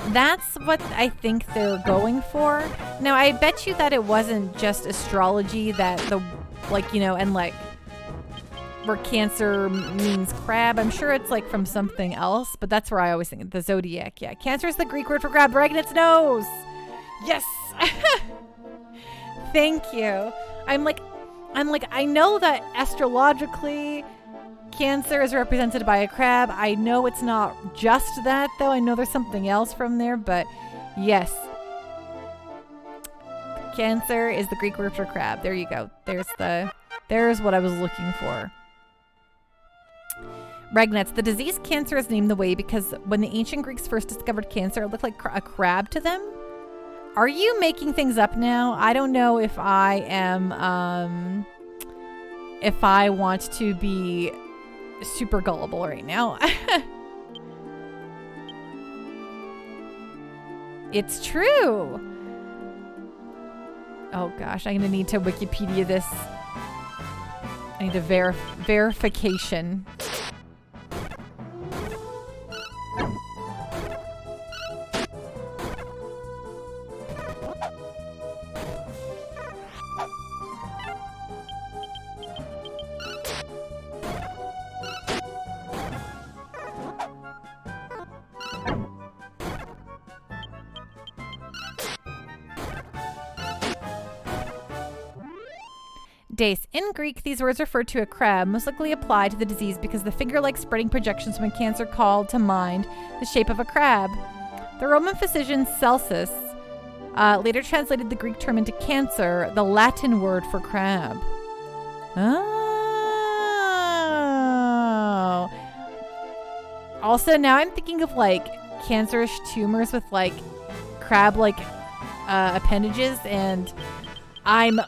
That's what I think they're going for. Now I bet you that it wasn't just astrology that the like, you know, and like where Cancer means crab. I'm sure it's like from something else, but that's where I always think the zodiac. Yeah, Cancer is the Greek word for crab. Regnitz knows. Yes. Thank you. I'm like, I know that astrologically Cancer is represented by a crab. I know it's not just that though. I know there's something else from there, but yes. Cancer is the Greek word for crab. There you go. There's what I was looking for. Regnitz, the disease cancer is named the way because when the ancient Greeks first discovered cancer, it looked like a crab to them. Are you making things up now? I don't know if I am, if I want to be super gullible right now. It's true. Oh gosh, I'm gonna need to Wikipedia this. I need a verification. Dace. In Greek, these words refer to a crab, most likely applied to the disease because the finger-like spreading projections from a cancer called to mind the shape of a crab. The Roman physician Celsus later translated the Greek term into cancer, the Latin word for crab. Oh. Also, now I'm thinking of like cancerous tumors with like crab-like appendages, and I'm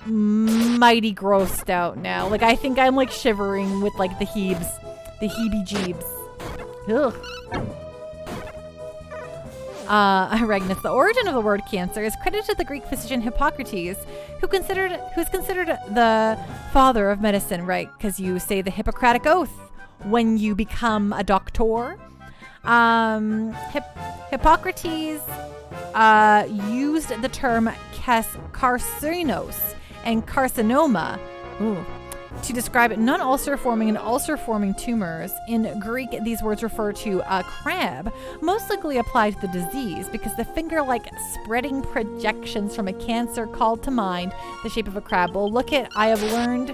mighty grossed out now. Like, I think I'm like shivering with like the heebie-jeebs. Ugh. Regnus, the origin of the word cancer is credited to the Greek physician Hippocrates, who's considered the father of medicine, right? Because you say the Hippocratic Oath when you become a doctor. Hippocrates used the term carcinos and carcinoma to describe non-ulcer forming and ulcer forming tumors. In Greek, these words refer to a crab, most likely applied to the disease because the finger-like spreading projections from a cancer called to mind the shape of a crab. Well, look at, I have learned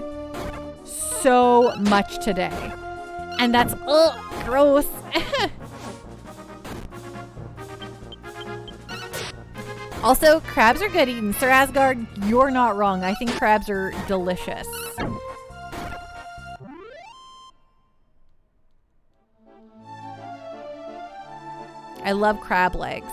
so much today, and that's gross. Also, crabs are good eating. Sir Asgard, you're not wrong. I think crabs are delicious. I love crab legs.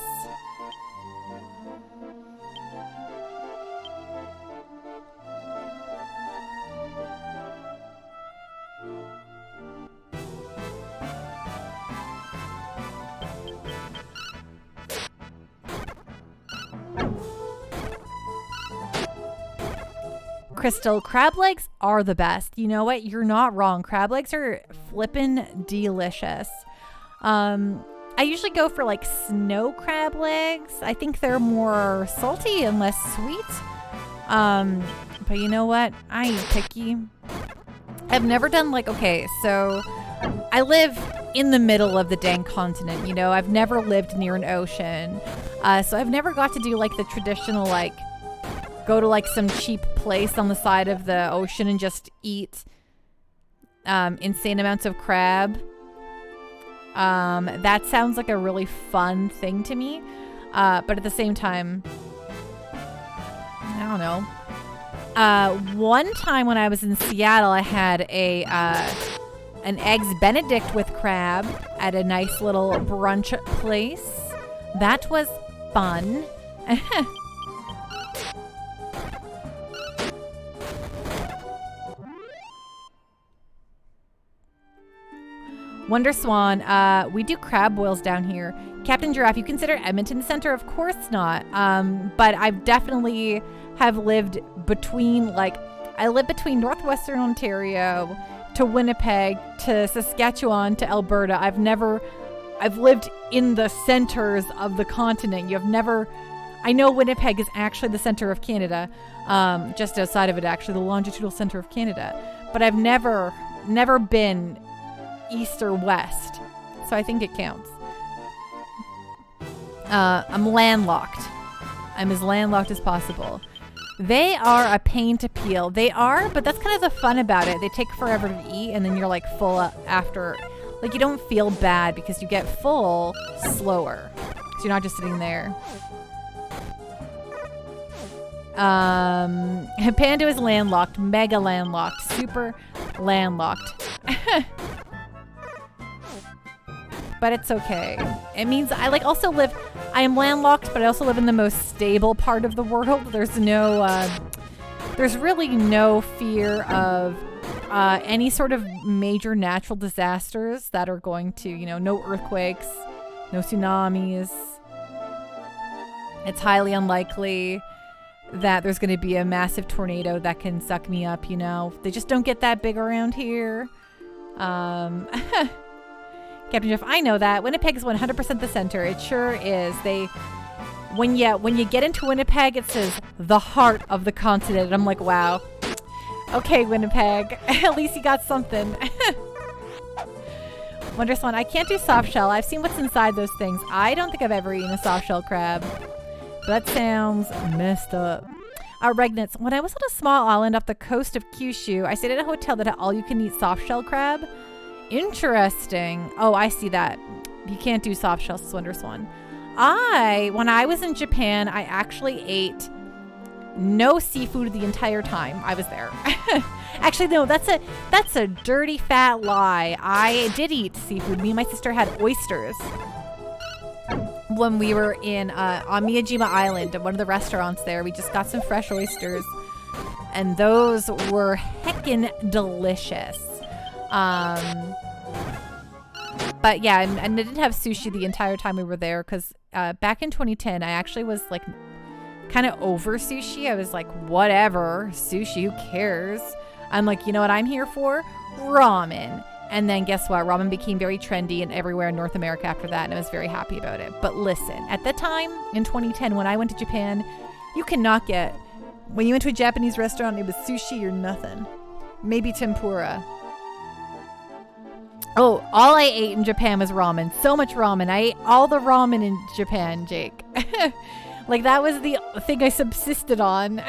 Crystal, crab legs are the best. You know what? You're not wrong. Crab legs are flippin' delicious. I usually go for like snow crab legs. I think they're more salty and less sweet. But you know what? I ain't picky. I've never done like, okay, so I live in the middle of the dang continent. You know, I've never lived near an ocean. So I've never got to do like the traditional, like, go to like some cheap place on the side of the ocean and just eat insane amounts of crab. That sounds like a really fun thing to me. But at the same time, I don't know. One time when I was in Seattle, I had an Eggs Benedict with crab at a nice little brunch place. That was fun. Wonder Swan, we do crab boils down here. Captain Giraffe, you consider Edmonton the center? Of course not. But I've definitely have lived between, like, I live between Northwestern Ontario to Winnipeg to Saskatchewan to Alberta. I've lived in the centers of the continent. I know Winnipeg is actually the center of Canada, just outside of it, actually, the longitudinal center of Canada. But I've never been east or west, so I think it counts. I'm landlocked. I'm as landlocked as possible. They are a pain to peel. They are, but that's kind of the fun about it. They take forever to eat, and then you're like full after. Like, you don't feel bad because you get full slower. So you're not just sitting there. Panda is landlocked, mega landlocked, super landlocked. But it's okay. It means I am landlocked, but I also live in the most stable part of the world. There's really no fear of any sort of major natural disasters that are going to, no earthquakes, no tsunamis. It's highly unlikely that there's going to be a massive tornado that can suck me up, They just don't get that big around here. Captain Jeff, I know that. Winnipeg is 100% the center. It sure is. When you get into Winnipeg, it says the heart of the continent. And I'm like, wow. Okay, Winnipeg. At least you got something. Wonderswan, I can't do soft shell. I've seen what's inside those things. I don't think I've ever eaten a soft shell crab. That sounds messed up. Regnitz, when I was on a small island off the coast of Kyushu, I stayed at a hotel that had all-you-can-eat soft shell crab. Interesting. Oh, I see that. You can't do soft shell, Wonderswan. When I was in Japan, I actually ate no seafood the entire time I was there. Actually, no, that's a dirty fat lie. I did eat seafood. Me and my sister had oysters when we were on Miyajima Island at one of the restaurants there. We just got some fresh oysters, and those were heckin' delicious. But yeah, and I didn't have sushi the entire time we were there because back in 2010, I actually was like kind of over sushi. I was like, whatever, sushi, who cares? I'm like, you know what I'm here for? Ramen. And then guess what? Ramen became very trendy and everywhere in North America after that, and I was very happy about it. But listen, at the time in 2010 when I went to Japan, you cannot get, when you went to a Japanese restaurant, it was sushi or nothing. Maybe tempura. Oh, all I ate in Japan was ramen. So much ramen. I ate all the ramen in Japan, Jake. Like, that was the thing I subsisted on.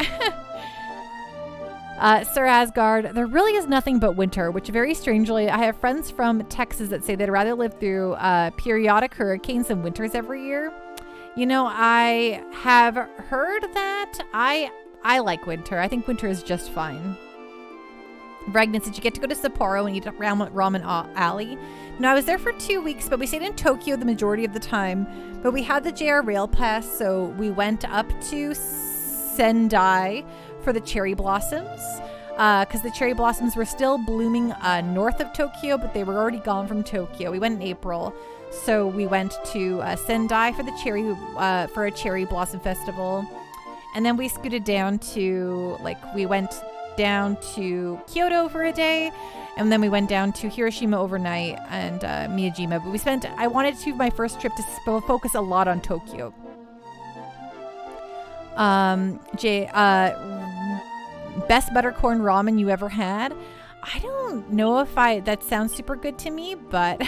Sir Asgard, there really is nothing but winter, which very strangely, I have friends from Texas that say they'd rather live through periodic hurricanes than winters every year. I have heard that. I like winter. I think winter is just fine. Regnitz, did you get to go to Sapporo and eat at Ramen Alley? No, I was there for 2 weeks, but we stayed in Tokyo the majority of the time. But we had the JR Rail Pass, so we went up to Sendai for the cherry blossoms. Because the cherry blossoms were still blooming north of Tokyo, but they were already gone from Tokyo. We went in April, so we went to Sendai for a cherry blossom festival. And then we scooted down to, we went down to Kyoto for a day, and then we went down to Hiroshima overnight and Miyajima. But I wanted to, my first trip, to focus a lot on Tokyo. Best buttercorn ramen you ever had? I don't know if that sounds super good to me, but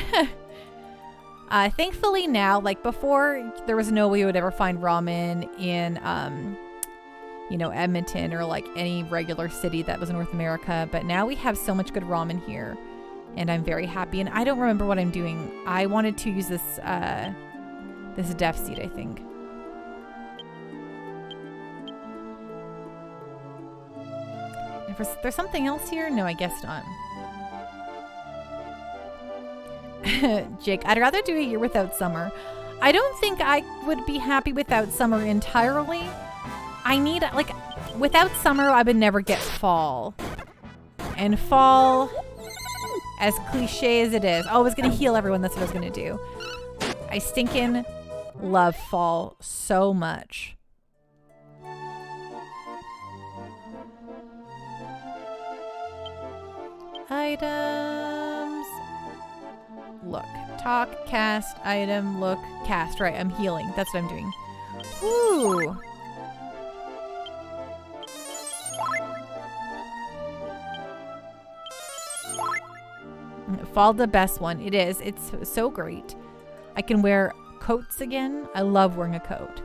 Thankfully now, like before, there was no way you would ever find ramen in, you know, Edmonton or like any regular city that was North America. But now we have so much good ramen here, and I'm very happy. And I don't remember what I'm doing. I wanted to use this, this deaf seed, I think. There's something else here? No, I guess not. Jake, I'd rather do a year without summer. I don't think I would be happy without summer entirely. I need, like, without summer, I would never get fall. And fall, as cliche as it is, oh, I was going to heal everyone. That's what I was going to do. I stinking love fall so much. Items. Look. Talk, cast, item, look, cast. Right, I'm healing. That's what I'm doing. Ooh. Fall the best one. It is. It's so great. I can wear coats again. I love wearing a coat.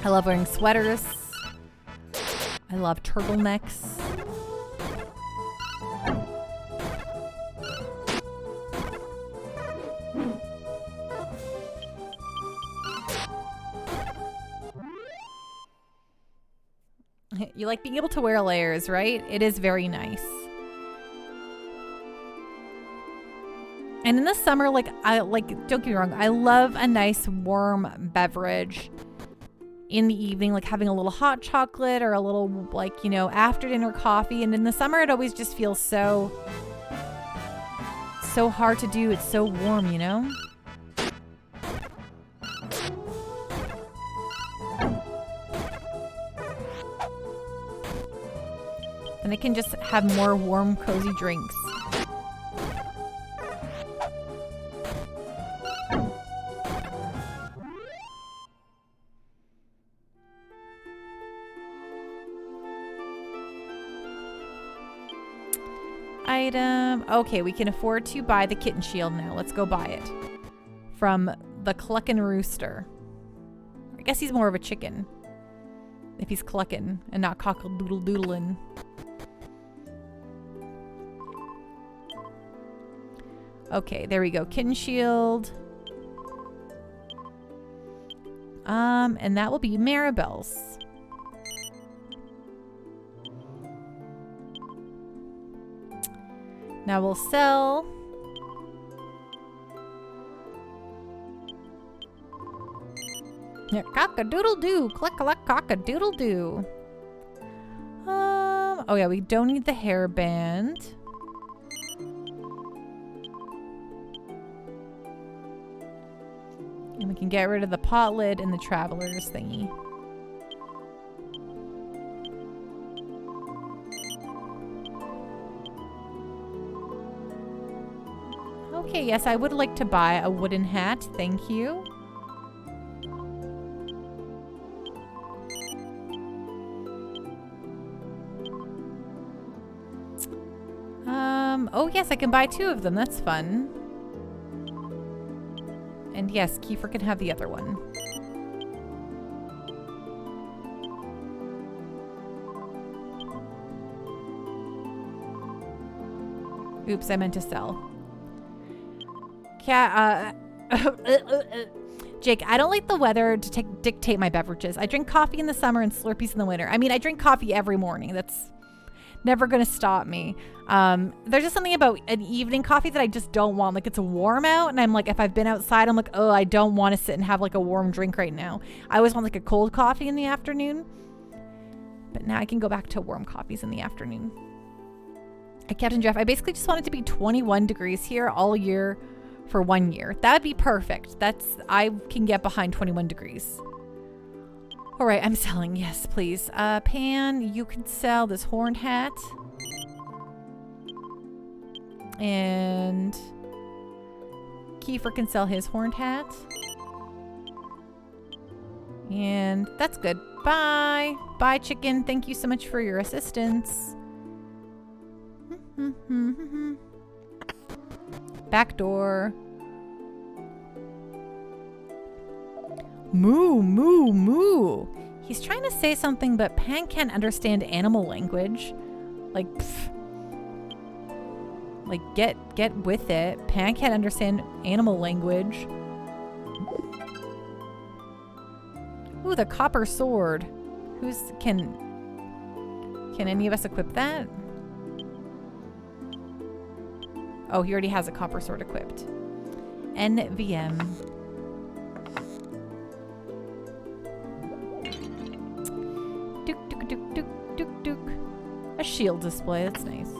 I love wearing sweaters. I love turtlenecks. You like being able to wear layers, right? It is very nice. And in the summer, like, don't get me wrong, I love a nice warm beverage in the evening, like having a little hot chocolate or a little, like, you know, after dinner coffee. And in the summer, it always just feels so hard to do. It's so warm, you know? And I can just have more warm, cozy drinks. Item. Okay, we can afford to buy the kitten shield now. Let's go buy it. From the Cluckin' Rooster. I guess he's more of a chicken. If he's clucking and not cockle-doodle-doodling. Okay, there we go. Kitten shield. And that will be Maribel's. Now we'll sell. Yeah, cock-a-doodle-doo. Click-a-luck, cock-a-doodle-doo. Oh yeah, we don't need the hairband. And we can get rid of the pot lid and the traveler's thingy. Okay, yes, I would like to buy a wooden hat. Thank you. Oh yes, I can buy 2 of them. That's fun. And yes, Kiefer can have the other one. Oops, I meant to sell. Jake, I don't like the weather to dictate my beverages. I drink coffee in the summer and Slurpees in the winter. I mean, I drink coffee every morning. That's never going to stop me. There's just something about an evening coffee that I just don't want. Like, it's warm out, and I'm like, if I've been outside, I'm like, oh, I don't want to sit and have like a warm drink right now. I always want like a cold coffee in the afternoon. But now I can go back to warm coffees in the afternoon. Captain Jeff, I basically just want it to be 21 degrees here all year for 1 year. That'd be perfect. I can get behind 21 degrees. All right, I'm selling. Yes, please. Pan, you can sell this horned hat. And Kiefer can sell his horned hat. And that's good. Bye. Bye, chicken. Thank you so much for your assistance. Back door. Moo, moo, moo. He's trying to say something, but Pan can't understand animal language. Like, pff. Like, get with it. Pan can't understand animal language. Ooh, the copper sword. Can any of us equip that? Oh, he already has a copper sword equipped. NVM. Duke, duke, duke, duke, duke, duke. A shield display, that's nice.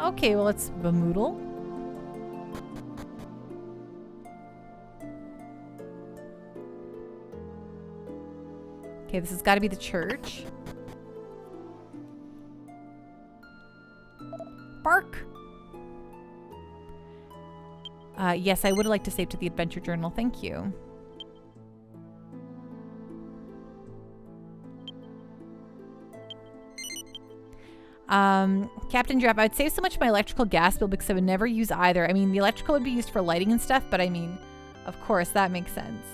Okay, well, let's Bamoodle. Okay, this has got to be the church. Bark! Yes, I would like to save to the adventure journal. Thank you. Captain Giraffe, I'd save so much of my electrical gas bill because I would never use either. I mean, the electrical would be used for lighting and stuff, but I mean, of course, that makes sense.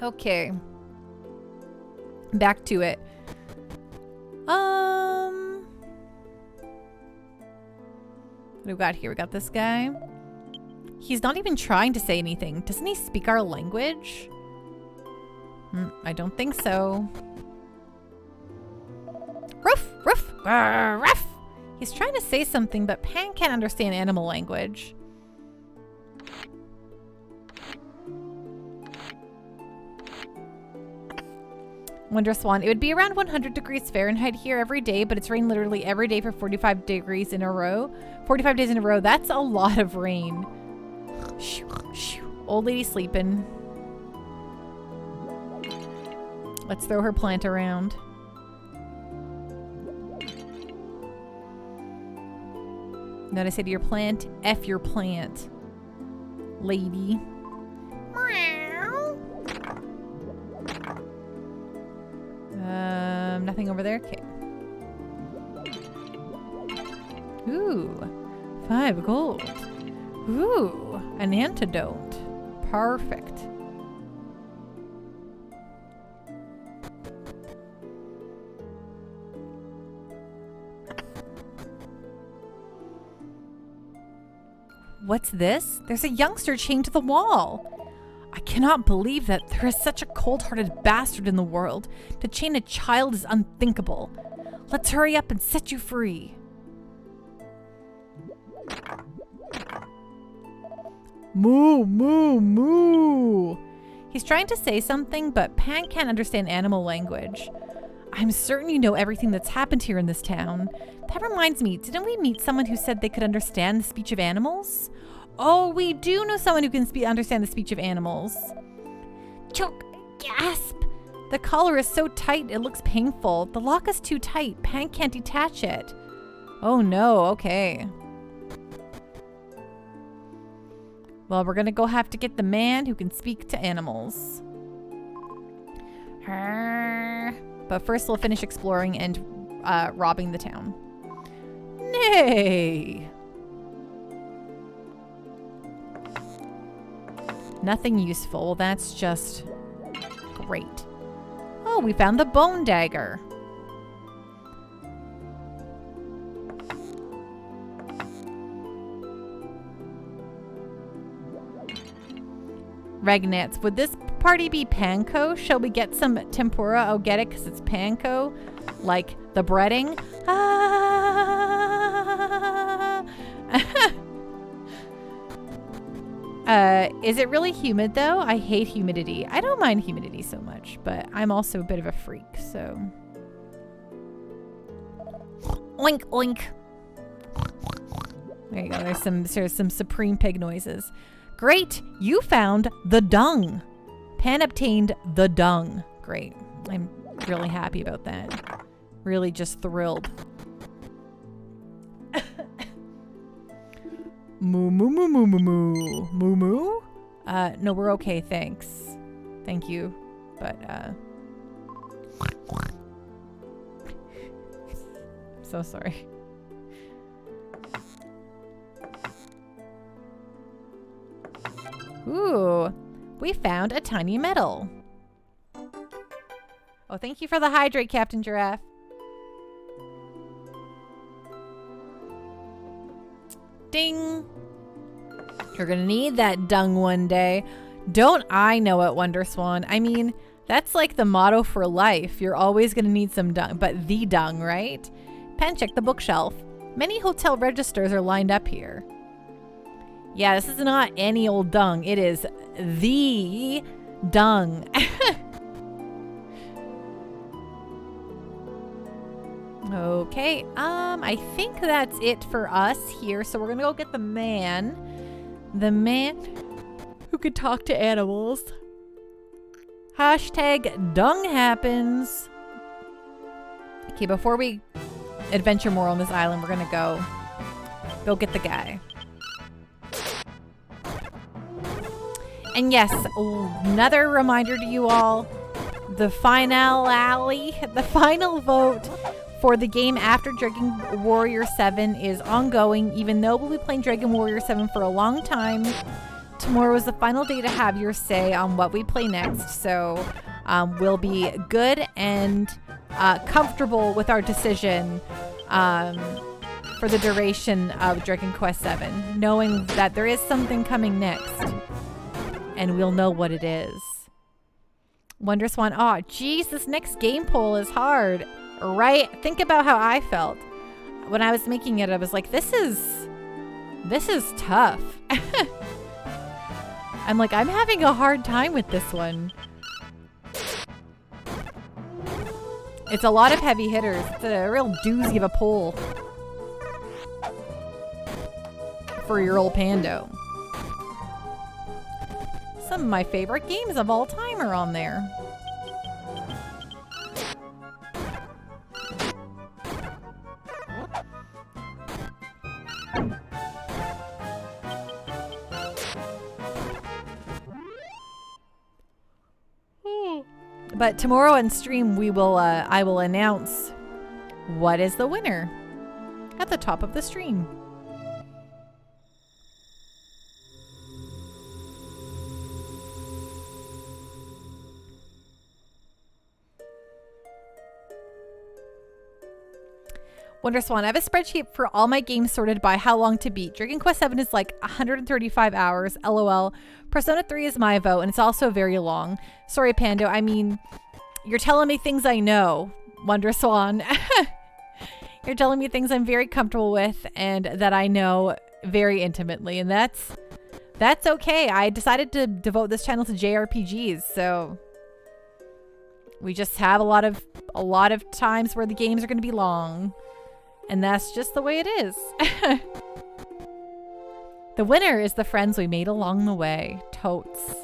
Okay. Back to it. What do we got here? We got this guy. He's not even trying to say anything. Doesn't he speak our language? I don't think so. Ruff, ruff, ruff. He's trying to say something, but Pan can't understand animal language. Wonder Swan. It would be around 100 degrees Fahrenheit here every day, but it's rained literally every day for 45 degrees in a row. 45 days in a row. That's a lot of rain. Old lady sleeping. Let's throw her plant around. Note I say to your plant, F your plant, lady. Nothing over there? Okay. Ooh, 5 gold. Ooh, an antidote. Perfect. What's this? There's a youngster chained to the wall. I cannot believe that there is such a cold-hearted bastard in the world. To chain a child is unthinkable. Let's hurry up and set you free. Moo, moo, moo. He's trying to say something, but Pan can't understand animal language. I'm certain you know everything that's happened here in this town. That reminds me, didn't we meet someone who said they could understand the speech of animals? Oh, we do know someone who can understand the speech of animals. Choke, gasp. The collar is so tight, it looks painful. The lock is too tight. Pan can't detach it. Oh no, okay. Well, we're gonna go have to get the man who can speak to animals. But first we'll finish exploring and robbing the town. Nay! Nothing useful. Well, that's just great. Oh, we found the bone dagger. Regnats. Would this party be panko? Shall we get some tempura? Oh, get it? Because it's panko. Like the breading. Is it really humid though? I hate humidity. I don't mind humidity so much, but I'm also a bit of a freak, so. Oink, oink. There you go. There's some supreme pig noises. Great, you found the dung. Pan obtained the dung. Great. I'm really happy about that. Really just thrilled. Moo moo moo moo moo moo. Moo moo? No, we're okay, thanks. Thank you. But so sorry. Ooh, we found a tiny medal. Oh, thank you for the hydrate, Captain Giraffe. Ding. You're gonna need that dung one day. Don't I know it, Wonderswan? I mean, that's like the motto for life. You're always gonna need some dung, but the dung, right? Pen, check the bookshelf. Many hotel registers are lined up here. Yeah, this is not any old dung. It is the dung. Okay, I think that's it for us here. So we're gonna go get the man who could talk to animals. Hashtag dung happens. Okay, before we adventure more on this island, we're gonna go get the guy. And yes, another reminder to you all, the final vote for the game after Dragon Warrior VII is ongoing, even though we'll be playing Dragon Warrior VII for a long time. Tomorrow is the final day to have your say on what we play next, so we'll be good and comfortable with our decision for the duration of Dragon Quest VII, knowing that there is something coming next, and we'll know what it is. Wonderswan, oh geez, this next game poll is hard. Right? Think about how I felt when I was making it. I was like, this is tough. I'm like, I'm having a hard time with this one. It's a lot of heavy hitters. It's a real doozy of a pull for your old Pando. Some of my favorite games of all time are on there. But tomorrow on stream, I will announce what is the winner at the top of the stream. Wonderswan, I have a spreadsheet for all my games sorted by how long to beat. Dragon Quest VII is like 135 hours, LOL. Persona 3 is my vote, and it's also very long. Sorry, Pando. I mean, you're telling me things I know, Wonderswan. You're telling me things I'm very comfortable with and that I know very intimately, and that's okay. I decided to devote this channel to JRPGs, so we just have a lot of times where the games are going to be long. And that's just the way it is. The winner is the friends we made along the way. Totes.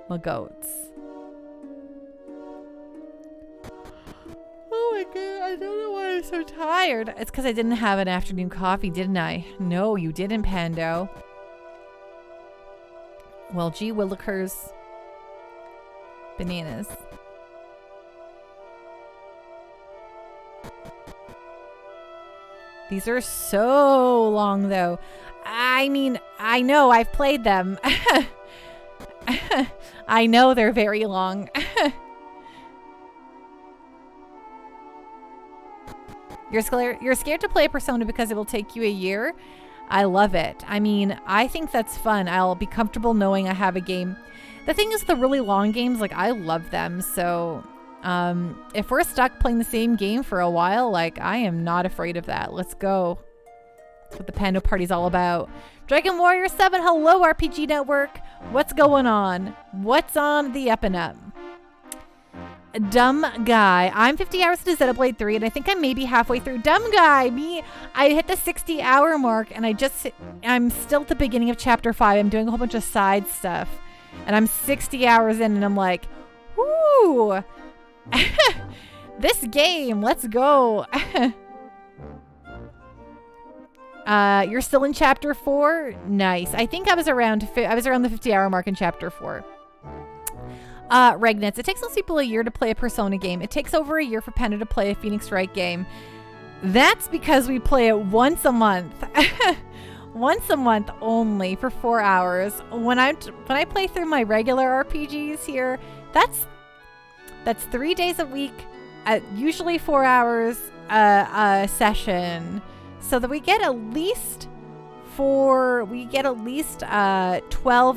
My goats. Oh my god, I don't know why I'm so tired. It's because I didn't have an afternoon coffee, didn't I? No, you didn't, Pando. Well, gee willikers. Bananas. These are so long, though. I mean, I know I've played them. I know they're very long. You're scared to play Persona because it will take you a year? I love it. I mean, I think that's fun. I'll be comfortable knowing I have a game. The thing is, the really long games, like, I love them, so... if we're stuck playing the same game for a while, like, I am not afraid of that. Let's go. That's what the Pando Party's all about. Dragon Warrior 7, hello RPG Network. What's going on? What's on the up and up? Dumb guy. I'm 50 hours into Xenoblade 3, and I think I'm maybe halfway through. Dumb guy. Me, I hit the 60-hour mark, and I'm still at the beginning of chapter 5. I'm doing a whole bunch of side stuff, and I'm 60 hours in, and I'm like, whoo. This game, let's go. You're still in chapter 4? Nice. I think I was around the 50-hour mark in chapter 4. Regnitz, it takes most people a year to play a Persona game. It takes over a year for Panda to play a Phoenix Wright game. That's because we play it once a month. Once a month only for 4 hours. When I play through my regular RPGs here, that's 3 days a week at usually 4 hours a session, so that we get at least 12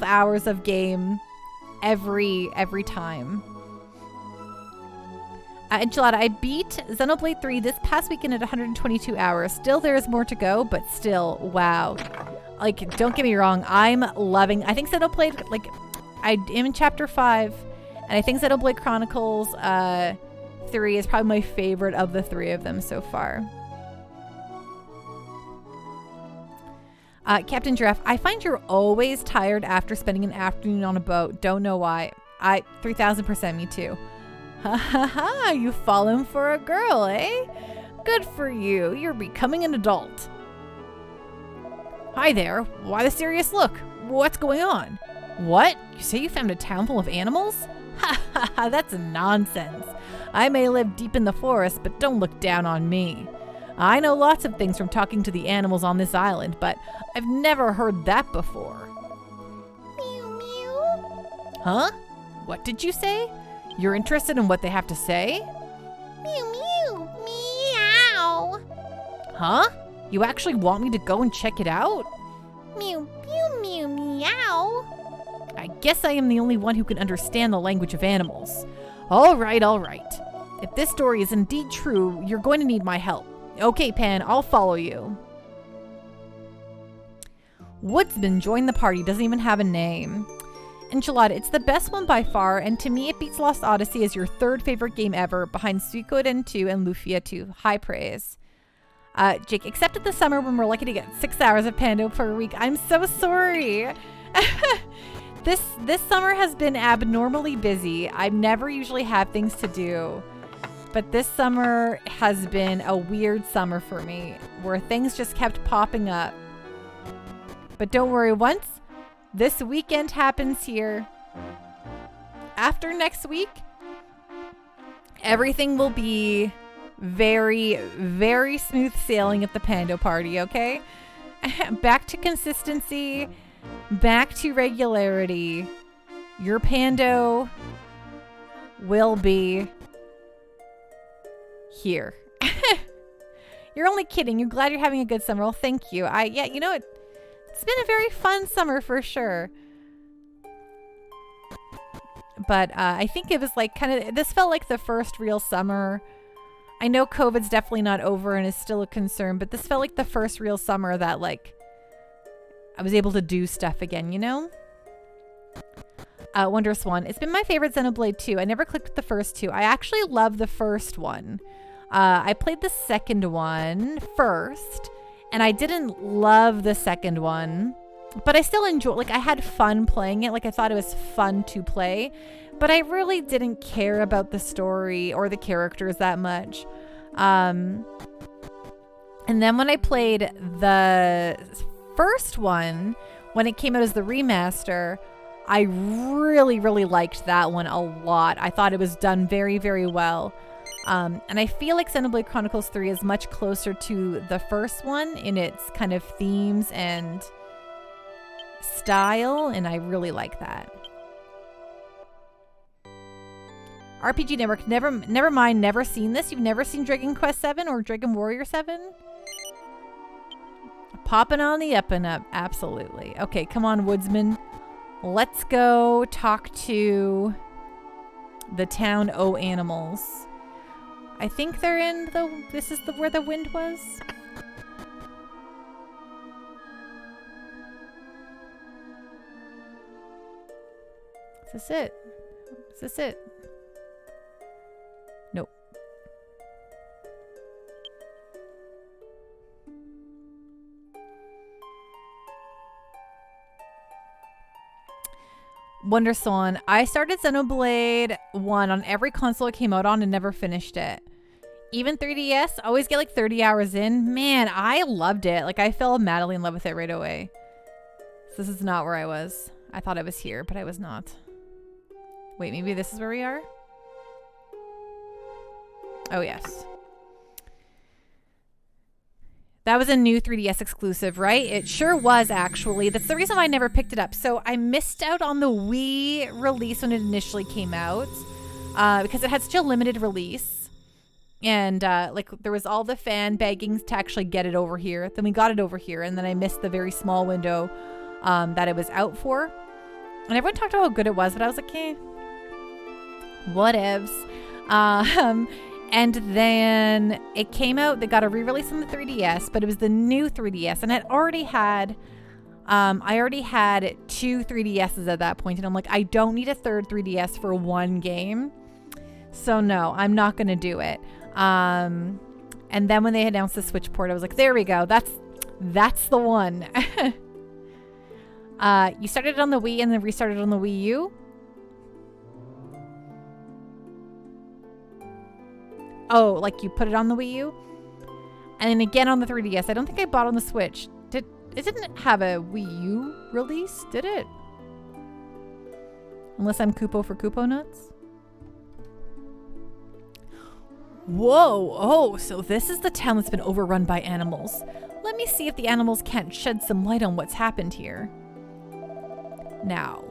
hours of game every time. Enchilada, I beat Xenoblade 3 this past weekend at 122 hours. Still, there is more to go, but still, wow. Like, don't get me wrong, I'm loving. I think Xenoblade, like, I am in chapter 5, and I think Xenoblade Chronicles 3 is probably my favorite of the 3 of them so far. Captain Giraffe, I find you're always tired after spending an afternoon on a boat. Don't know why. 3000% me too. Ha ha ha, you've fallen for a girl, eh? Good for you. You're becoming an adult. Hi there. Why the serious look? What's going on? What? You say you found a town full of animals? Ha ha ha, that's nonsense. I may live deep in the forest, but don't look down on me. I know lots of things from talking to the animals on this island, but I've never heard that before. Mew mew. Huh? What did you say? You're interested in what they have to say? Mew mew. Meow. Huh? You actually want me to go and check it out? Mew mew mew meow. I guess I am the only one who can understand the language of animals. All right, all right. If this story is indeed true, you're going to need my help. Okay, Pan, I'll follow you. Woodsman joined the party, doesn't even have a name. Enchilada, it's the best one by far, and to me it beats Lost Odyssey as your third favorite game ever, behind Suikoden 2 and Lufia 2. High praise. Jake, except at the summer when we're lucky to get 6 hours of Pando per week. I'm so sorry. This summer has been abnormally busy. I never usually have things to do. But this summer has been a weird summer for me, where things just kept popping up. But don't worry, once this weekend happens here, after next week, everything will be very, very smooth sailing at the Pando party, okay? Back to consistency, back to regularity. Your Pando will be here. You're only kidding. You're glad you're having a good summer. Well, thank you. Yeah, you know, it's been a very fun summer for sure. But I think it was like this felt like the first real summer. I know COVID's definitely not over and is still a concern, but this felt like the first real summer that like I was able to do stuff again, you know? Wonder Swan. It's been my favorite Xenoblade 2. I never clicked with the first two. I actually love the first one. I played the second one first, and I didn't love the second one, but I still enjoyed, like I had fun playing it. Like I thought it was fun to play, but I really didn't care about the story or the characters that much. And then when I played the first one, when it came out as the remaster, I really, really liked that one a lot. I thought it was done very, very well. And I feel like Xenoblade Chronicles 3 is much closer to the first one in its kind of themes and style, and I really like that. RPG Network, never mind, never seen this. You've never seen Dragon Quest VII or Dragon Warrior VII? Popping on the up and up, absolutely. Okay, come on, Woodsman. Let's go talk to the town O animals. I think they're in this is where the wind was. Is this it? Is this it? Nope. Wonder Swan. I started Xenoblade 1 on every console it came out on and never finished it. Even 3DS, always get like 30 hours in. Man, I loved it. Like I fell madly in love with it right away. So this is not where I was. I thought I was here, but I was not. Wait, maybe this is where we are? Oh, yes. That was a new 3DS exclusive, right? It sure was, actually. That's the reason why I never picked it up. So I missed out on the Wii release when it initially came out because it had such a limited release. And like there was all the fan begging to actually get it over here. Then we got it over here, and then I missed the very small window that it was out for. And everyone talked about how good it was, but I was like, eh, whatevs. And then it came out, they got a re-release on the 3DS, but it was the new 3DS. And I already had 2 3DSs at that point. And I'm like, I don't need a third 3DS for one game. So no, I'm not going to do it. And then when they announced the Switch port, I was like, there we go. That's the one. You started it on the Wii and then restarted on the Wii U. Oh, like you put it on the Wii U? And then again on the 3DS. I don't think I bought on the Switch. It didn't have a Wii U release, did it? Unless I'm Koopo for Koopo Nuts. Whoa, oh, so this is the town that's been overrun by animals. Let me see if the animals can't shed some light on what's happened here. Now,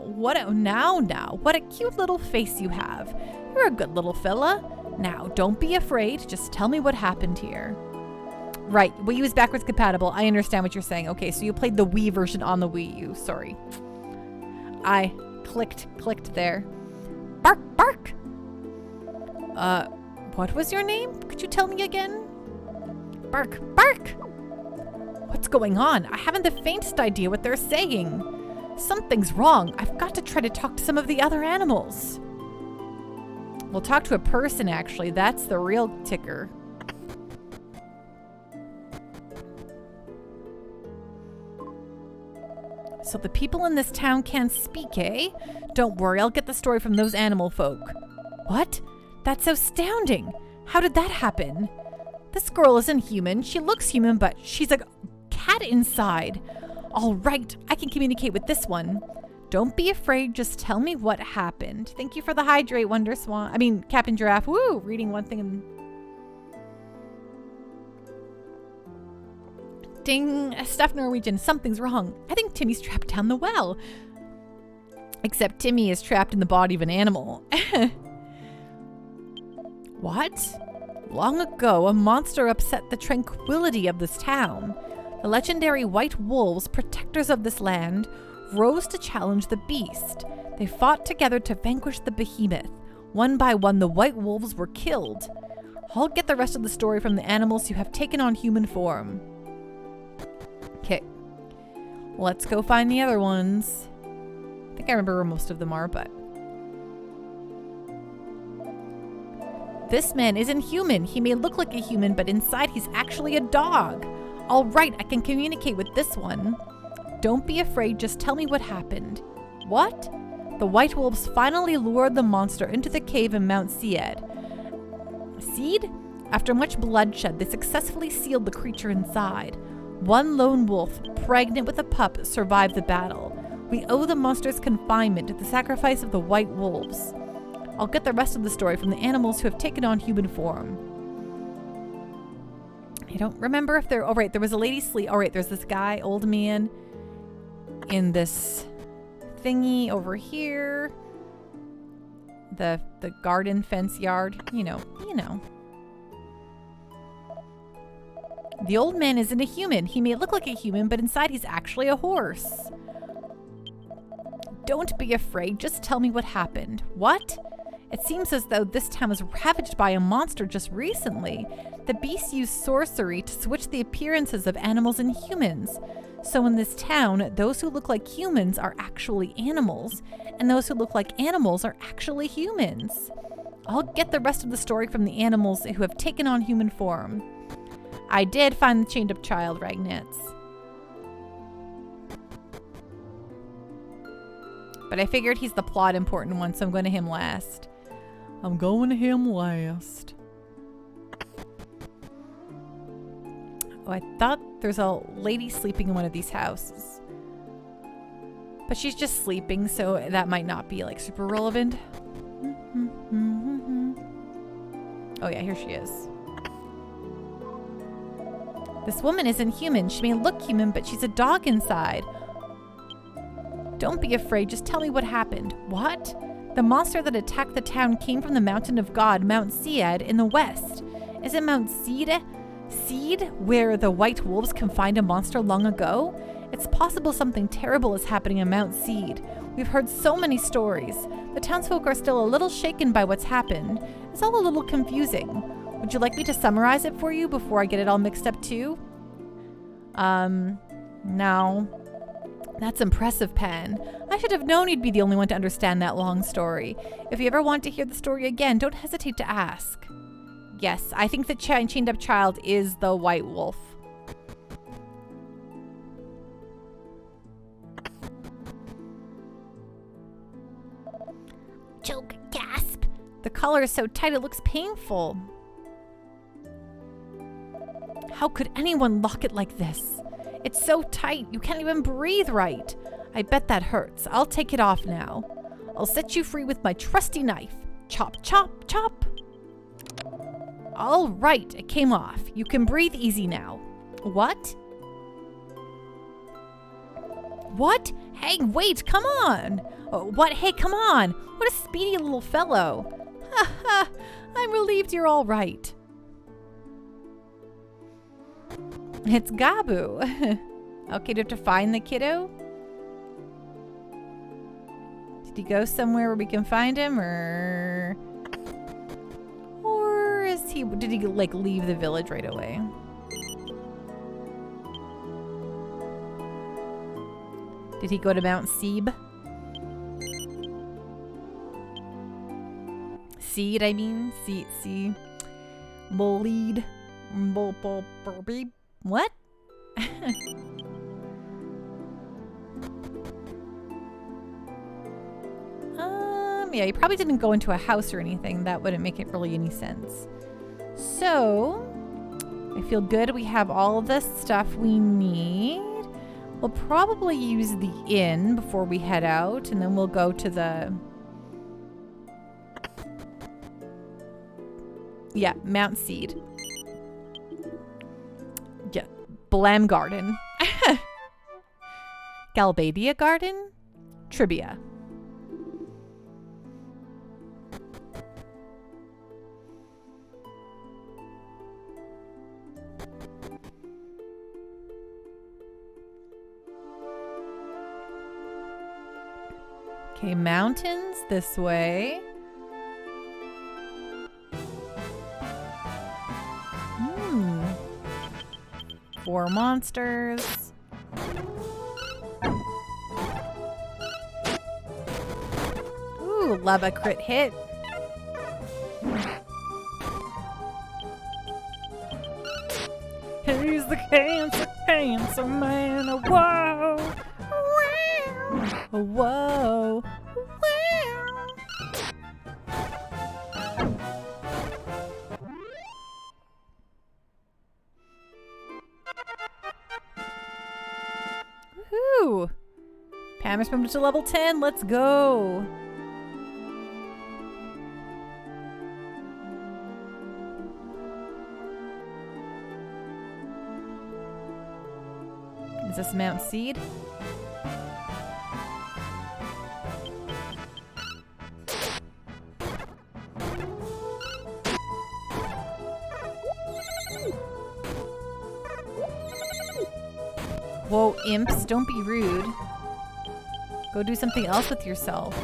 what a cute little face you have. You're a good little fella. Now, don't be afraid. Just tell me what happened here. Right, Wii U is backwards compatible. I understand what you're saying. Okay, so you played the Wii version on the Wii U. Sorry. I clicked there. Bark, bark! What was your name? Could you tell me again? Bark, bark! What's going on? I haven't the faintest idea what they're saying. Something's wrong. I've got to try to talk to some of the other animals. We'll talk to a person, actually. That's the real ticker. So the people in this town can't speak, eh? Don't worry, I'll get the story from those animal folk. What? That's astounding. How did that happen? This girl isn't human. She looks human, but she's a cat inside. All right, I can communicate with this one. Don't be afraid, just tell me what happened. Thank you for the hydrate, Wonder Swan. I mean, Captain Giraffe. Woo! Reading one thing and... Ding! Stuffed Norwegian. Something's wrong. I think Timmy's trapped down the well. Except Timmy is trapped in the body of an animal. What? Long ago, a monster upset the tranquility of this town. The legendary white wolves, protectors of this land, rose to challenge the beast. They fought together to vanquish the behemoth. One by one, the white wolves were killed. I'll get the rest of the story from the animals who have taken on human form. Okay. Let's go find the other ones. I think I remember where most of them are, but... This man isn't human. He may look like a human, but inside he's actually a dog. All right, I can communicate with this one. Don't be afraid, just tell me what happened. What? The white wolves finally lured the monster into the cave in Mount Seed. Seed? After much bloodshed, they successfully sealed the creature inside. One lone wolf, pregnant with a pup, survived the battle. We owe the monster's confinement to the sacrifice of the white wolves. I'll get the rest of the story from the animals who have taken on human form. I don't remember if there... Oh, right, there was a lady sleep. Oh, right, there's this guy, old man, in this thingy over here. The garden fence yard. You know. The old man isn't a human. He may look like a human, but inside he's actually a horse. Don't be afraid. Just tell me what happened. What? It seems as though this town was ravaged by a monster just recently. The beast used sorcery to switch the appearances of animals and humans. So in this town, those who look like humans are actually animals, and those who look like animals are actually humans. I'll get the rest of the story from the animals who have taken on human form. I did find the chained up child, Ragnitz. But I figured he's the plot important one, so I'm going to him last. Oh, I thought there's a lady sleeping in one of these houses. But she's just sleeping, so that might not be like super relevant. Oh yeah, here she is. This woman isn't human. She may look human, but she's a dog inside. Don't be afraid. Just tell me what happened. What? The monster that attacked the town came from the mountain of God, Mount Sead, in the west. Is it Mount Seed, where the white wolves confined a monster long ago? It's possible something terrible is happening in Mount Seed. We've heard so many stories. The townsfolk are still a little shaken by what's happened. It's all a little confusing. Would you like me to summarize it for you before I get it all mixed up too? No. That's impressive, Pan. I should have known you'd be the only one to understand that long story. If you ever want to hear the story again, don't hesitate to ask. Yes, I think the chained up child is the white wolf. Choke, gasp. The collar is so tight it looks painful. How could anyone lock it like this? It's so tight, you can't even breathe right. I bet that hurts. I'll take it off now. I'll set you free with my trusty knife. Chop, chop, chop. All right, it came off. You can breathe easy now. What? What? Hey, wait, come on. Oh, what? Hey, come on. What a speedy little fellow. Ha ha, I'm relieved you're all right. It's Gabu. Okay, do you have to find the kiddo? Did he go somewhere where we can find him, or is he? Did he like leave the village right away? Did he go to Mount Seeb? Seed, I mean, see, bullied, what? Yeah, he probably didn't go into a house or anything. That wouldn't make it really any sense. So, I feel good. We have all of the stuff we need. We'll probably use the inn before we head out, and then we'll go to the... Yeah, Mount Seed. Yeah, Blam Garden. Galbadia Garden? Trivia. Okay, mountains this way. Hmm. 4 monsters. Ooh, love a crit hit. He's the handsome man. Whoa. Whoa. Woohoo! Pam has moved to level 10. Let's go. Is this Mount Seed? Whoa, imps, don't be rude. Go do something else with yourself.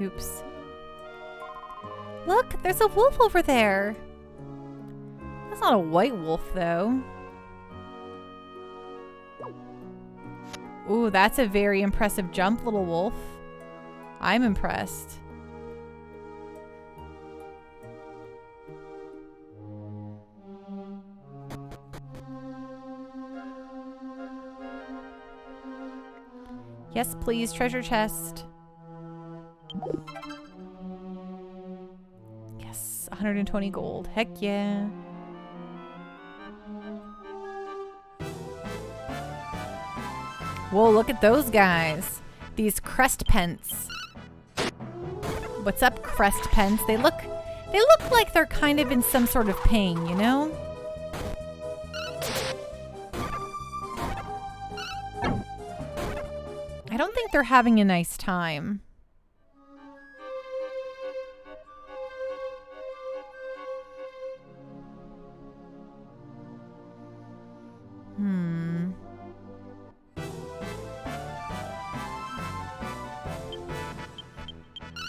Oops. Look, there's a wolf over there. That's not a white wolf, though. Ooh, that's a very impressive jump, little wolf. I'm impressed. Yes, please, treasure chest. 120 gold. Heck yeah. Whoa, look at those guys. These crest pence. What's up, crest pence? They look like they're kind of in some sort of pain, you know? I don't think they're having a nice time.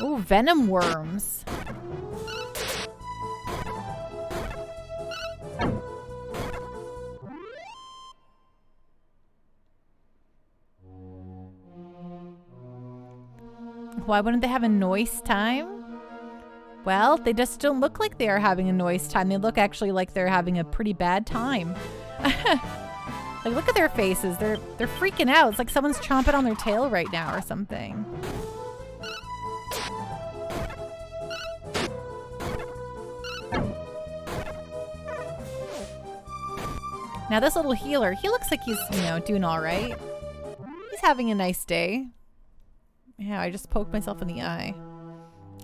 Ooh, venom worms. Why wouldn't they have a nice time? Well, they just don't look like they are having a nice time. They look actually like they're having a pretty bad time. Like, look at their faces. They're freaking out. It's like someone's chomping on their tail right now or something. Now this little healer, he looks like he's, you know, doing all right. He's having a nice day. Yeah, I just poked myself in the eye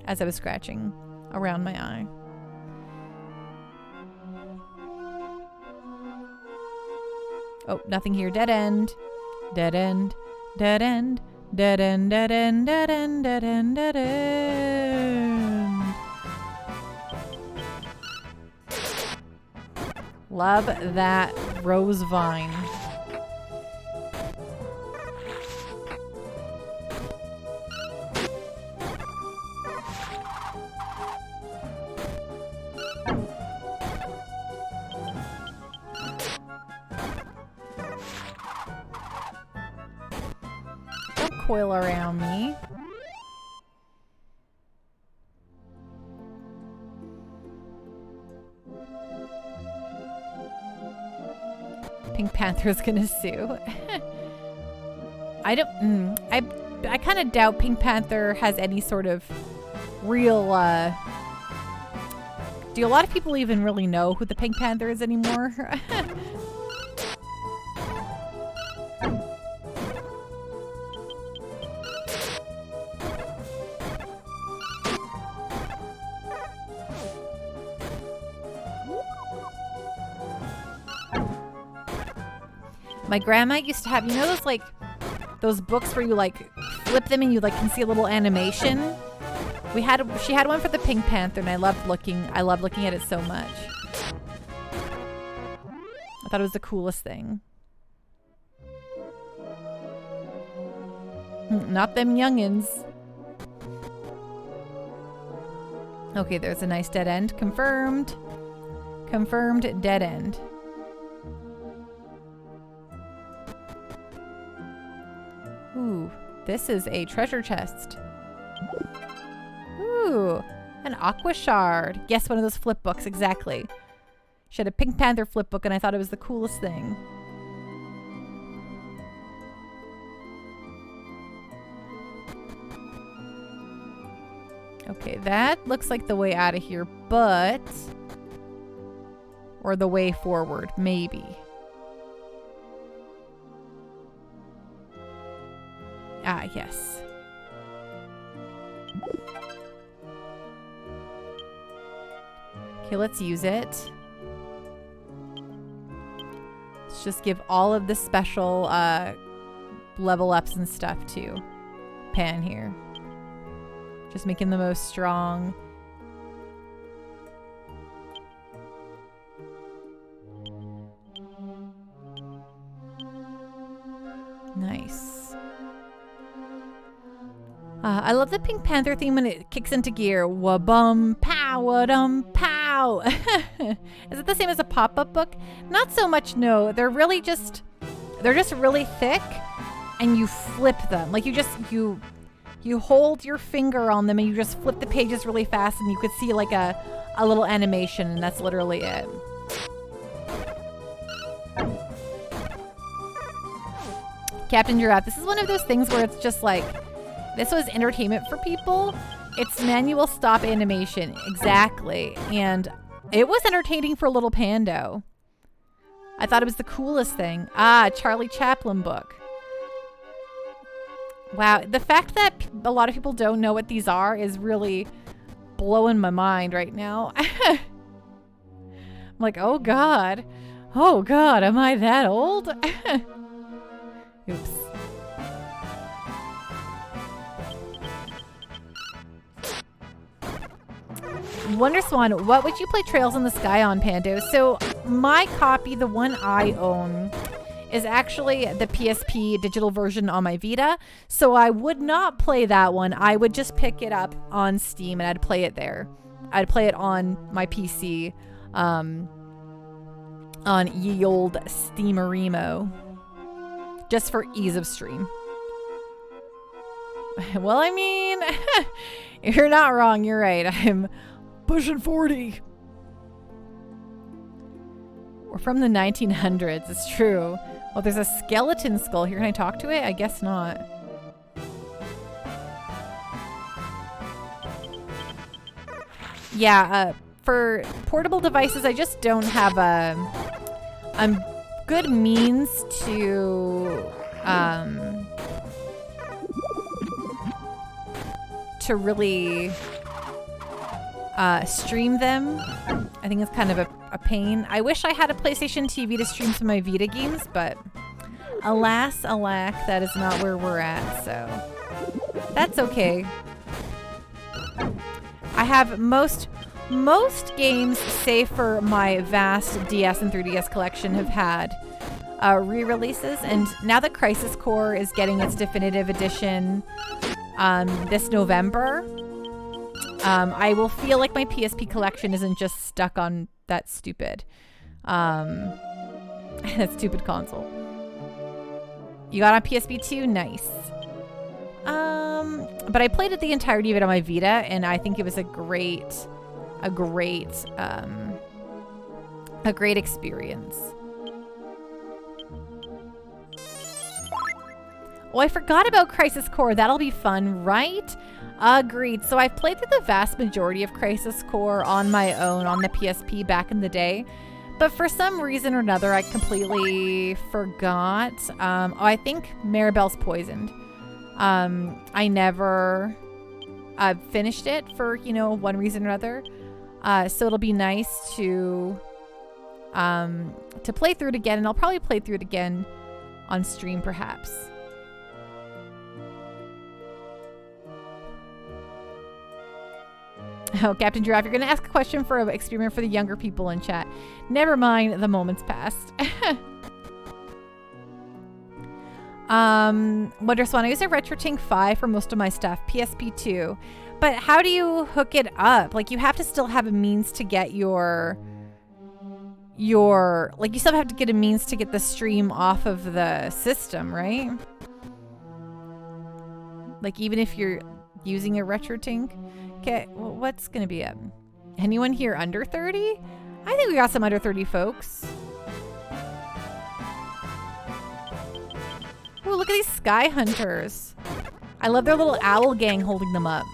as I was scratching around my eye. Oh, nothing here. Dead end. Dead end. Dead end. Dead end. Dead end. Dead end. Dead end. Dead end. Love that rose vine. Don't coil around me. Pink Panther's gonna sue. I don't. I kind of doubt Pink Panther has any sort of real. Do a lot of people even really know who the Pink Panther is anymore? My grandma used to have, you know, those like those books where you like flip them and you like can see a little animation. She had one for the Pink Panther, and I loved looking at it so much. I thought it was the coolest thing. Not them youngins. Okay, there's a nice dead end. Confirmed. Confirmed dead end. Ooh, this is a treasure chest. Ooh, an aqua shard. Yes, one of those flip books, exactly. She had a Pink Panther flip book, and I thought it was the coolest thing. Okay, that looks like the way out of here, but... Or the way forward, maybe. Ah, yes. Okay, let's use it. Let's just give all of the special level ups and stuff to Pan here. Just make him the most strong. Nice. I love the Pink Panther theme when it kicks into gear. Wa-bum, pow, wa-dum, pow. Is it the same as a pop-up book? Not so much, no. They're just really thick, and you flip them. Like you hold your finger on them, and you just flip the pages really fast, and you could see like a little animation, and that's literally it. Captain Giraffe. This is one of those things where it's just like, this was entertainment for people, It's manual stop animation. Exactly. And it was entertaining for little Pando. I thought it was the coolest thing. Ah, Charlie Chaplin book. Wow. The fact that a lot of people don't know what these are is really blowing my mind right now. I'm like, oh God. Oh God, am I that old? Oops. WonderSwan, what would you play Trails in the Sky on, Pando? So my copy, the one I own, is actually the PSP digital version on my Vita. So I would not play that one. I would just pick it up on Steam and I'd play it there. I'd play it on my PC, on ye old Steameremo, just for ease of stream. Well, I mean, you're not wrong. You're right. I'm pushing 40. We're from the 1900s. It's true. Well, there's a skeleton skull here. Can I talk to it? I guess not. Yeah, for portable devices, I just don't have a good means to really stream them. I think it's kind of a pain. I wish I had a PlayStation TV to stream some of my Vita games, but alas, alack, that is not where we're at, so that's okay. I have most games, save for my vast DS and 3DS collection, have had re-releases, and now that Crisis Core is getting its definitive edition this November, I will feel like my PSP collection isn't just stuck on that stupid that stupid console. You got on PSP too? Nice. But I played it the entirety of it on my Vita, and I think it was a great experience. Oh, I forgot about Crisis Core. That'll be fun, right? Agreed. So I've played through the vast majority of Crisis Core on my own on the PSP back in the day. But for some reason or another, I completely forgot. I think Maribel's poisoned. I never finished it for, one reason or another. So it'll be nice to play through it again, and I'll probably play through it again on stream perhaps. Oh, Captain Giraffe, you're going to ask a question for an experiment for the younger people in chat. Never mind, the moment's passed. WonderSwan, I use a RetroTink 5 for most of my stuff, PSP 2. But how do you hook it up? Like, you have to still have a means to get your like, you still have to get a means to get the stream off of the system, right? Like, even if you're using a RetroTink. Okay, well, what's gonna be up? Anyone here under 30? I think we got some under 30 folks. Oh, look at these Sky Hunters. I love their little owl gang holding them up.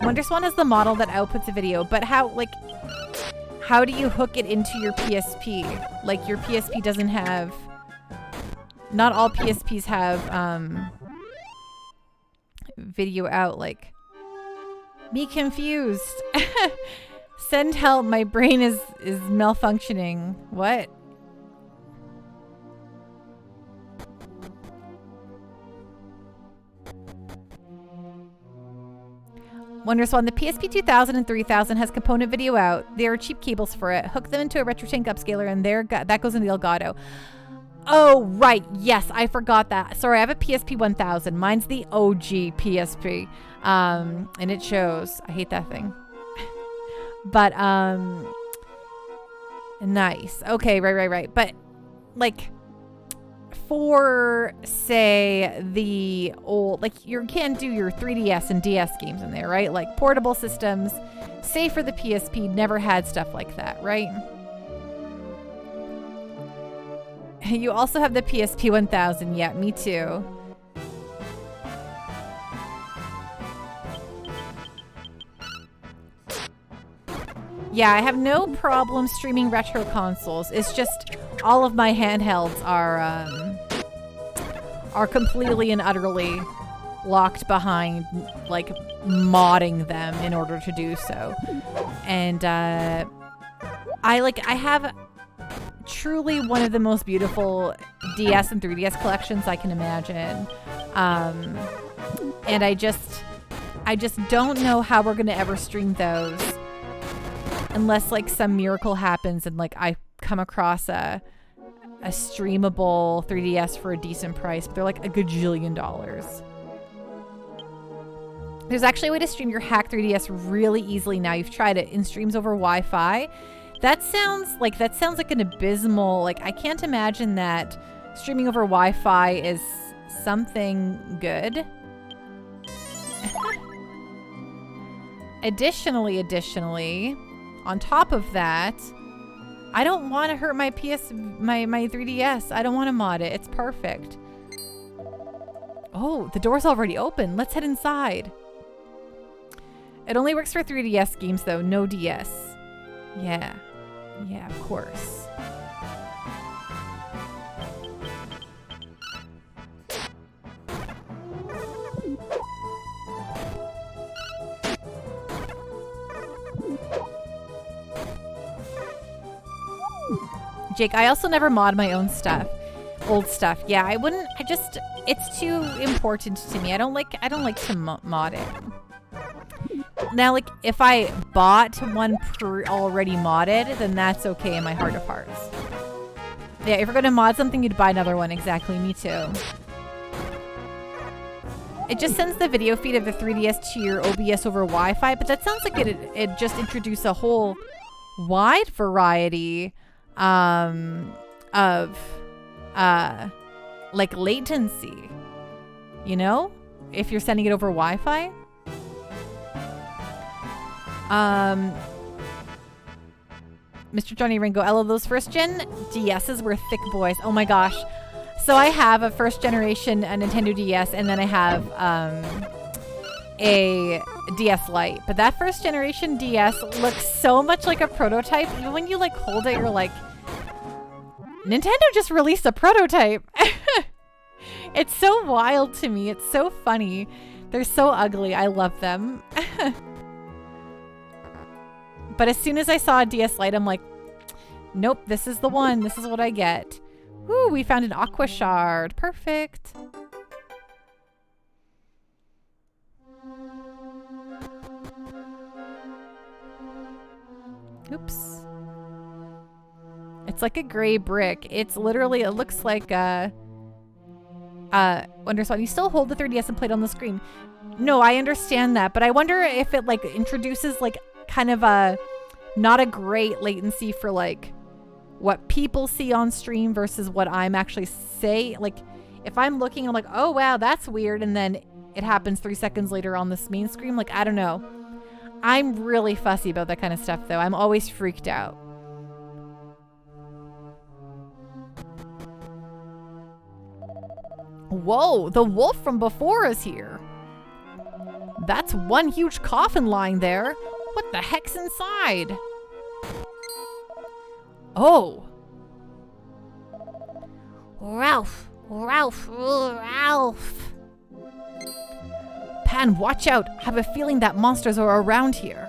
WonderSwan is the model that outputs a video, but how do you hook it into your PSP? Like, your PSP doesn't have... Not all PSPs have video out. Like, me confused. Send help. My brain is malfunctioning. What? WonderSwan, the PSP 2000 and 3000 has component video out. There are cheap cables for it. Hook them into a RetroTink upscaler, and that goes into the Elgato. Oh, right. Yes, I forgot that. Sorry, I have a PSP 1000. Mine's the OG PSP. And it shows. I hate that thing. But, nice. Okay, right. But, like, for, say, the old... Like, you can do your 3DS and DS games in there, right? Like, portable systems, say for the PSP, never had stuff like that, right? You also have the PSP 1000. Yeah, me too. Yeah, I have no problem streaming retro consoles. It's just all of my handhelds are completely and utterly locked behind, like, modding them in order to do so. And I have truly one of the most beautiful DS and 3DS collections I can imagine. And I just don't know how we're gonna ever stream those unless like some miracle happens and like I come across a streamable 3DS for a decent price, but they're like a gajillion dollars. There's actually a way to stream your hack 3DS really easily now. You've tried it in streams over Wi-Fi. That sounds like an abysmal, like I can't imagine that streaming over Wi-Fi is something good. Additionally, on top of that, I don't want to hurt my 3DS. I don't want to mod it. It's perfect. Oh, the door's already open. Let's head inside. It only works for 3DS games though, no DS. Yeah. Yeah, of course. Jake, I also never mod my own stuff. Old stuff. Yeah, I wouldn't. It's too important to me. I don't like to mod it. Now, like, if I bought one already modded, then that's okay in my heart of hearts. Yeah, if you're going to mod something, you'd buy another one. Exactly, me too. It just sends the video feed of the 3DS to your OBS over Wi-Fi, but that sounds like it just introduced a whole wide variety of like latency, you know, if you're sending it over Wi-Fi. Mr. Johnny Ringo, I love those first gen DSs were thick boys. Oh my gosh. So I have a first generation Nintendo DS, and then I have a DS Lite. But that first generation DS looks so much like a prototype. Even when you like hold it, you're like, Nintendo just released a prototype. It's so wild to me. It's so funny. They're so ugly. I love them. But as soon as I saw a DS Lite, I'm like, nope, this is the one. This is what I get. Woo, we found an Aqua Shard. Perfect. Oops. It's like a gray brick. It's literally, it looks like a Wonderswan. You still hold the 3DS and play it on the screen. No, I understand that, but I wonder if it like introduces like kind of a not a great latency for like what people see on stream versus what I'm actually say. Like if I'm looking, I'm like, oh wow, that's weird, and then it happens 3 seconds later on this main screen. Like, I don't know. I'm really fussy about that kind of stuff though. I'm always freaked out. Whoa, the wolf from before is here. That's one huge coffin lying there. What the heck's inside? Oh. Ralph. Pan, watch out. I have a feeling that monsters are around here.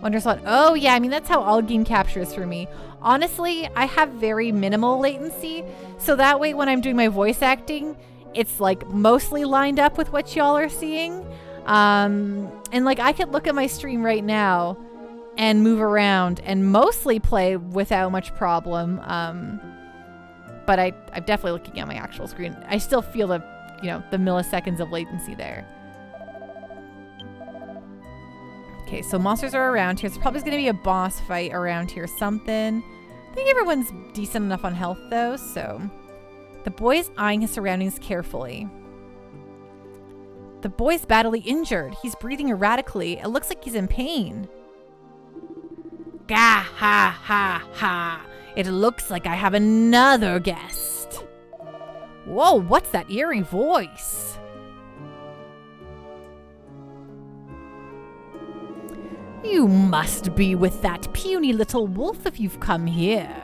Wonderslot. Oh yeah, I mean that's how all game capture is for me. Honestly, I have very minimal latency, so that way when I'm doing my voice acting, it's like mostly lined up with what y'all are seeing. And like I could look at my stream right now and move around and mostly play without much problem. But I'm definitely looking at my actual screen. I still feel the, you know, the milliseconds of latency there. Okay, so monsters are around here. So probably going to be a boss fight around here. Something. I think everyone's decent enough on health though, so. The boy's eyeing his surroundings carefully. The boy's badly injured. He's breathing erratically. It looks like he's in pain. Gah ha ha ha. It looks like I have another guest. Whoa, what's that eerie voice? You must be with that puny little wolf if you've come here.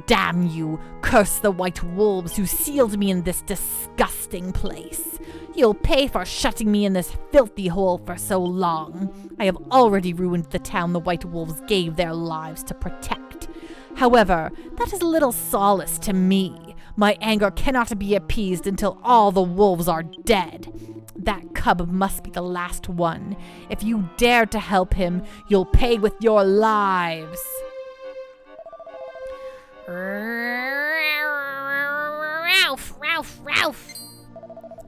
Damn you, curse the white wolves who sealed me in this disgusting place. You'll pay for shutting me in this filthy hole for so long. I have already ruined the town the white wolves gave their lives to protect. However, that is little solace to me. My anger cannot be appeased until all the wolves are dead. That cub must be the last one. If you dare to help him, you'll pay with your lives. Ralph, Ralph, Ralph.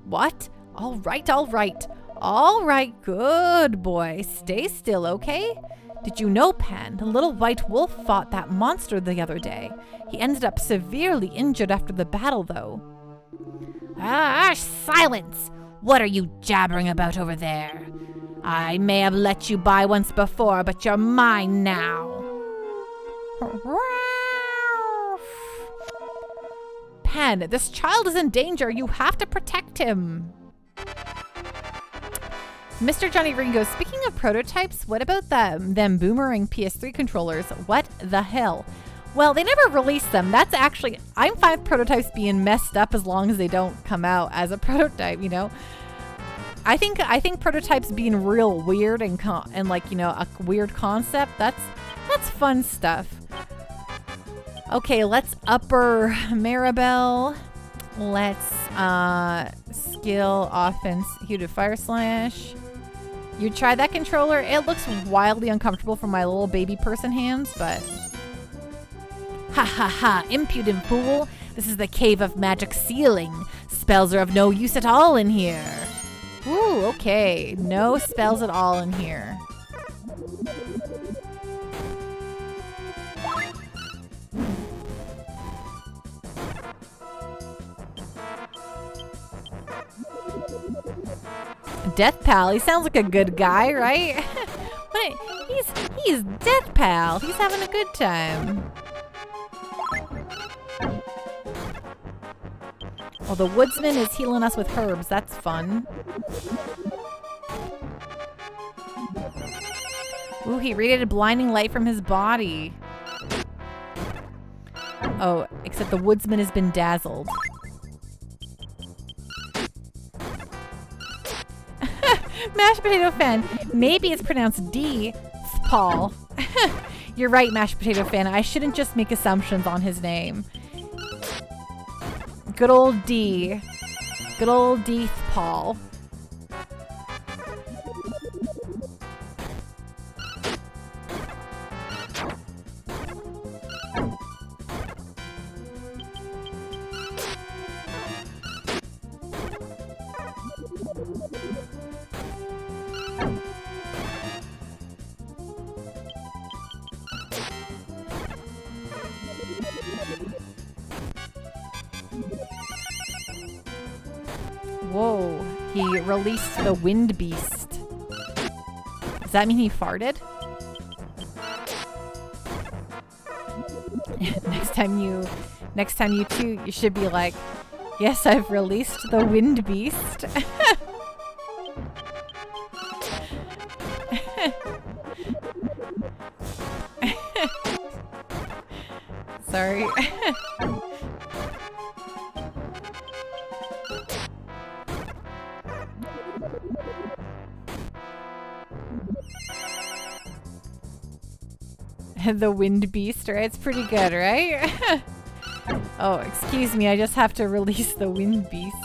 What? All right, all right. All right, good boy. Stay still, okay? Did you know, Pan, the little white wolf fought that monster the other day. He ended up severely injured after the battle, though. Silence! What are you jabbering about over there? I may have let you by once before, but you're mine now. Pan, this child is in danger. You have to protect him. Mr. Johnny Ringo, speaking of prototypes, what about them boomerang PS3 controllers? What the hell? Well, they never released them. That's actually, I'm fine with prototypes being messed up as long as they don't come out as a prototype, you know? I think prototypes being real weird and like, you know, a weird concept, that's fun stuff. Okay, let's upper Maribel. Let's skill offense, he did fire slash. You try that controller. It looks wildly uncomfortable for my little baby person hands, but ha ha ha, impudent fool. This is the cave of magic sealing. Spells are of no use at all in here. Ooh, okay. No spells at all in here. Death Pal, he sounds like a good guy, right? He's Death Pal. He's having a good time. Well, the woodsman is healing us with herbs. That's fun. Ooh, he radiated blinding light from his body. Oh, except the woodsman has been dazzled. Mashed potato fan. Maybe it's pronounced D. Paul. You're right, mashed potato fan. I shouldn't just make assumptions on his name. Good old D. Good old D. Paul. Whoa, he released the wind beast. Does that mean he farted? next time you toot, you should be like, yes, I've released the wind beast. Sorry. The wind beast, right? It's pretty good, right? Oh, excuse me, I just have to release the wind beast.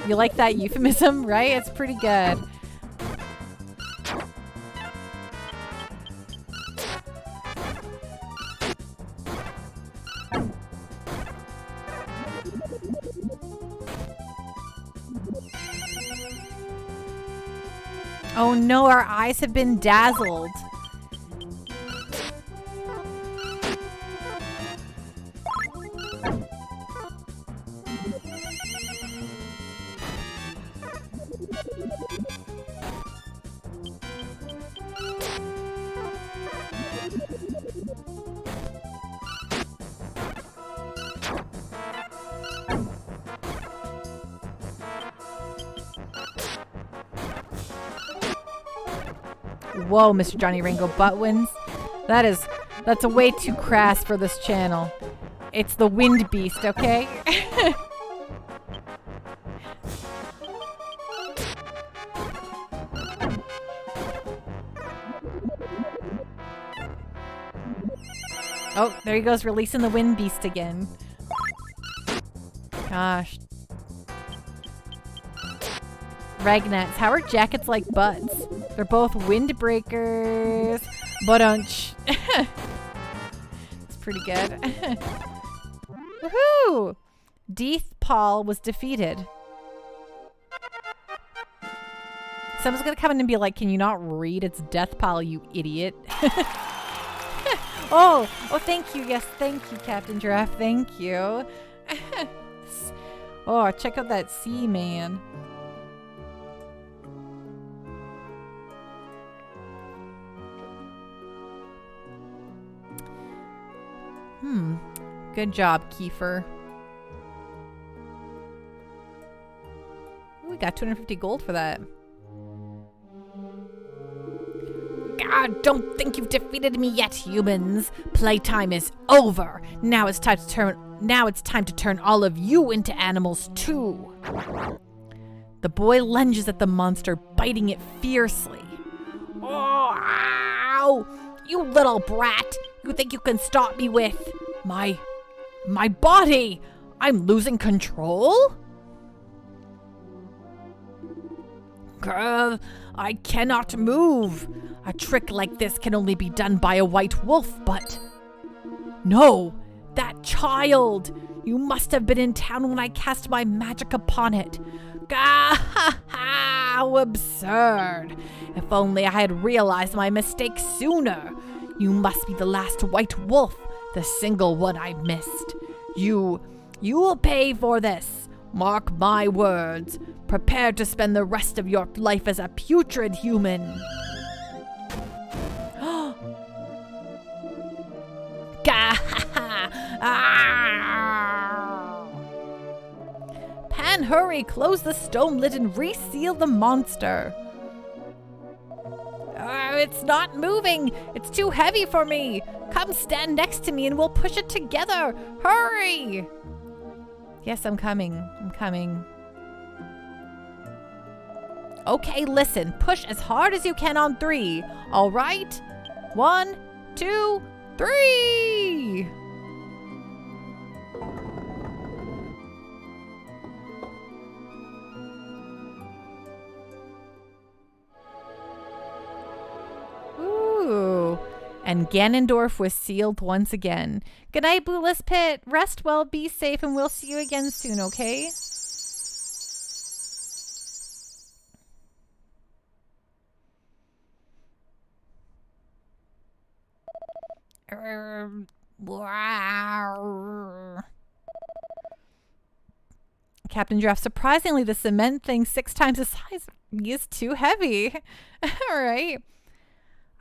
You like that euphemism, right? It's pretty good. Oh no, our eyes have been dazzled. Whoa, Mr. Johnny Ringo Buttwins. That's a way too crass for this channel. It's the wind beast, okay? Oh, there he goes, releasing the wind beast again. Gosh. Ragnats, how are jackets like butts? They're both windbreakers. But-unch. It's pretty good. Woohoo! Death Paul was defeated. Someone's gonna come in and be like, can you not read? It's Death Paul, you idiot. Oh, thank you. Yes, thank you, Captain Giraffe. Thank you. Oh, check out that sea, man. Good job, Kiefer. Ooh, we got 250 gold for that. God, don't think you've defeated me yet, humans. Playtime is over. Now it's time to turn all of you into animals too. The boy lunges at the monster, biting it fiercely. Oh, ow! You little brat! You think you can stop me with my body? I'm losing control? Girl, I cannot move. A trick like this can only be done by a white wolf, but... No, that child! You must have been in town when I cast my magic upon it. Gah! How absurd! If only I had realized my mistake sooner. You must be the last white wolf, the single one I missed. You will pay for this. Mark my words. Prepare to spend the rest of your life as a putrid human. Pan, hurry, close the stone lid and reseal the monster. It's not moving. It's too heavy for me. Come stand next to me and we'll push it together. Hurry. Yes, I'm coming. I'm coming. Okay, listen. Push as hard as you can on 3. All right? 1, 2, 3. Ooh. And Ganondorf was sealed once again. Good night, Bootless Pit. Rest well, be safe, and we'll see you again soon, okay? Captain Giraffe, surprisingly, the cement thing 6 times the size is too heavy. All right.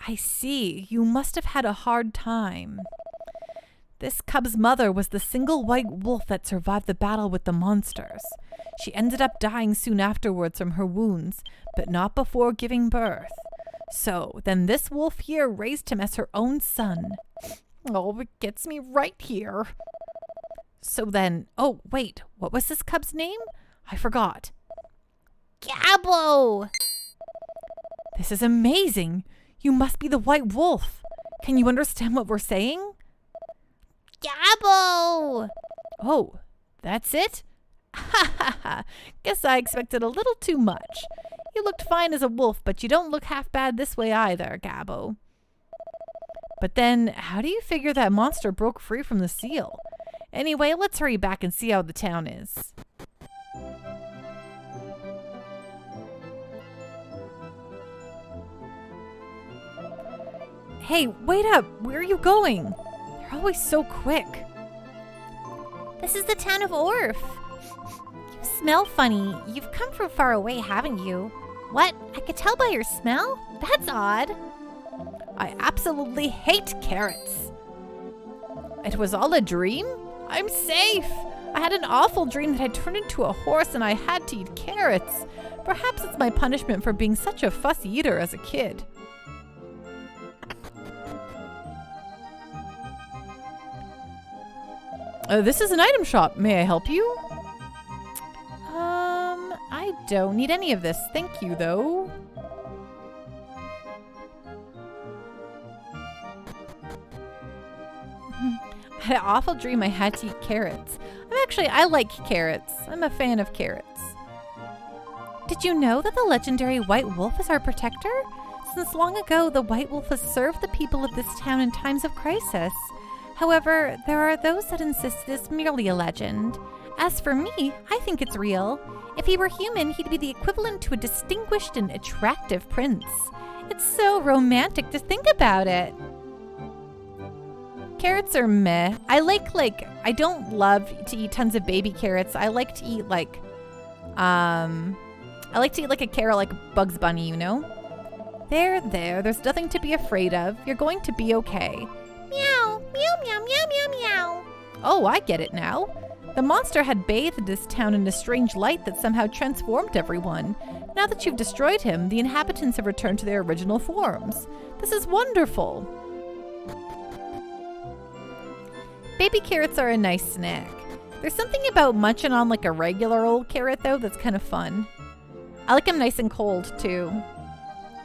I see. You must have had a hard time. This cub's mother was the single white wolf that survived the battle with the monsters. She ended up dying soon afterwards from her wounds, but not before giving birth. So, then this wolf here raised him as her own son. Oh, it gets me right here. So then, oh, wait, what was this cub's name? I forgot. Gabbo! This is amazing. You must be the white wolf. Can you understand what we're saying? Gabbo! Oh, that's it? Ha ha ha. Guess I expected a little too much. You looked fine as a wolf, but you don't look half bad this way either, Gabbo. But then, how do you figure that monster broke free from the seal? Anyway, let's hurry back and see how the town is. Hey, wait up! Where are you going? You're always so quick. This is the town of Orf. You smell funny. You've come from far away, haven't you? What? I could tell by your smell? That's odd. I absolutely hate carrots. It was all a dream? I'm safe. I had an awful dream that I turned into a horse and I had to eat carrots. Perhaps it's my punishment for being such a fussy eater as a kid. This is an item shop. May I help you? I don't need any of this. Thank you, though. I had an awful dream I had to eat carrots. I like carrots. I'm a fan of carrots. Did you know that the legendary White Wolf is our protector? Since long ago, the White Wolf has served the people of this town in times of crisis. However, there are those that insist it is merely a legend. As for me, I think it's real. If he were human, he'd be the equivalent to a distinguished and attractive prince. It's so romantic to think about it. Carrots are meh. I don't love to eat tons of baby carrots. I like to eat like a carrot like Bugs Bunny, you know? There. There's nothing to be afraid of. You're going to be okay. Meow, meow, meow, meow, meow, meow. Oh, I get it now. The monster had bathed this town in a strange light that somehow transformed everyone. Now that you've destroyed him, the inhabitants have returned to their original forms. This is wonderful. Baby carrots are a nice snack. There's something about munching on like a regular old carrot, though, that's kind of fun. I like them nice and cold, too.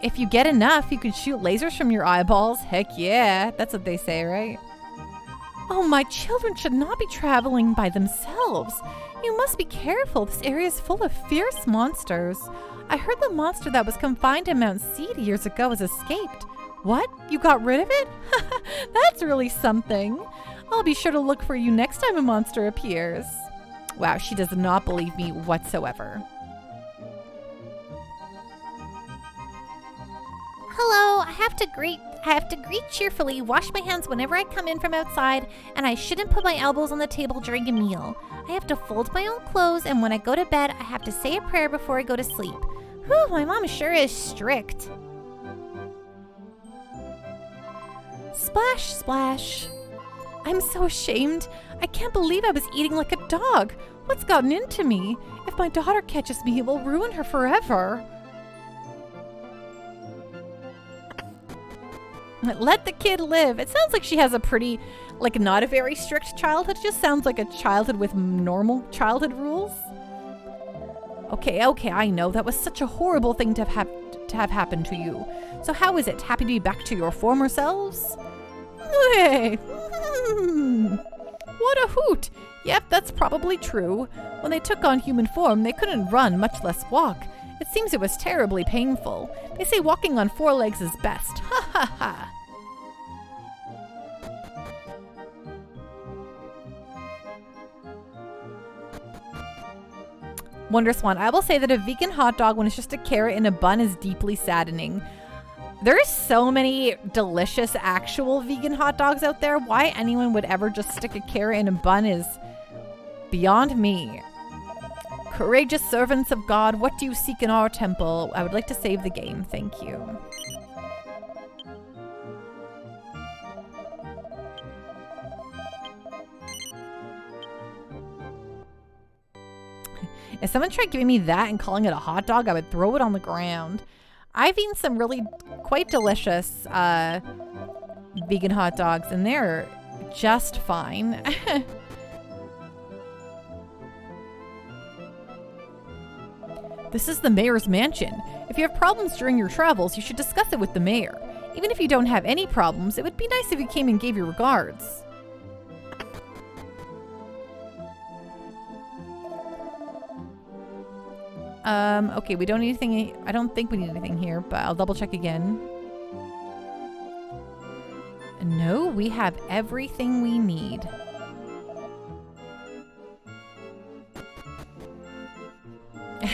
If you get enough, you can shoot lasers from your eyeballs. Heck yeah, that's what they say, right? Oh, my children should not be traveling by themselves. You must be careful. This area is full of fierce monsters. I heard the monster that was confined in Mount Seed years ago has escaped. What? You got rid of it? That's really something. I'll be sure to look for you next time a monster appears. Wow, she does not believe me whatsoever. Hello, I have to greet cheerfully, wash my hands whenever I come in from outside, and I shouldn't put my elbows on the table during a meal. I have to fold my own clothes, and when I go to bed, I have to say a prayer before I go to sleep. Whew, my mom sure is strict. Splash, splash. I'm so ashamed. I can't believe I was eating like a dog. What's gotten into me? If my daughter catches me, it will ruin her forever. Let the kid live. It sounds like she has a pretty, not a very strict childhood. It just sounds like a childhood with normal childhood rules. Okay, I know. That was such a horrible thing to have happened to you. So how is it? Happy to be back to your former selves? Hey. What a hoot. Yep, that's probably true. When they took on human form, they couldn't run, much less walk. It seems it was terribly painful. They say walking on 4 legs is best. Ha ha ha. Wonderswan, I will say that a vegan hot dog when it's just a carrot in a bun is deeply saddening. There's so many delicious actual vegan hot dogs out there. Why anyone would ever just stick a carrot in a bun is beyond me. Courageous servants of God, what do you seek in our temple? I would like to save the game. Thank you. If someone tried giving me that and calling it a hot dog, I would throw it on the ground. I've eaten some really quite delicious vegan hot dogs, and they're just fine. This is the mayor's mansion. If you have problems during your travels, you should discuss it with the mayor. Even if you don't have any problems, it would be nice if you came and gave your regards. Okay, we don't need anything. I don't think we need anything here, but I'll double check again. No, we have everything we need.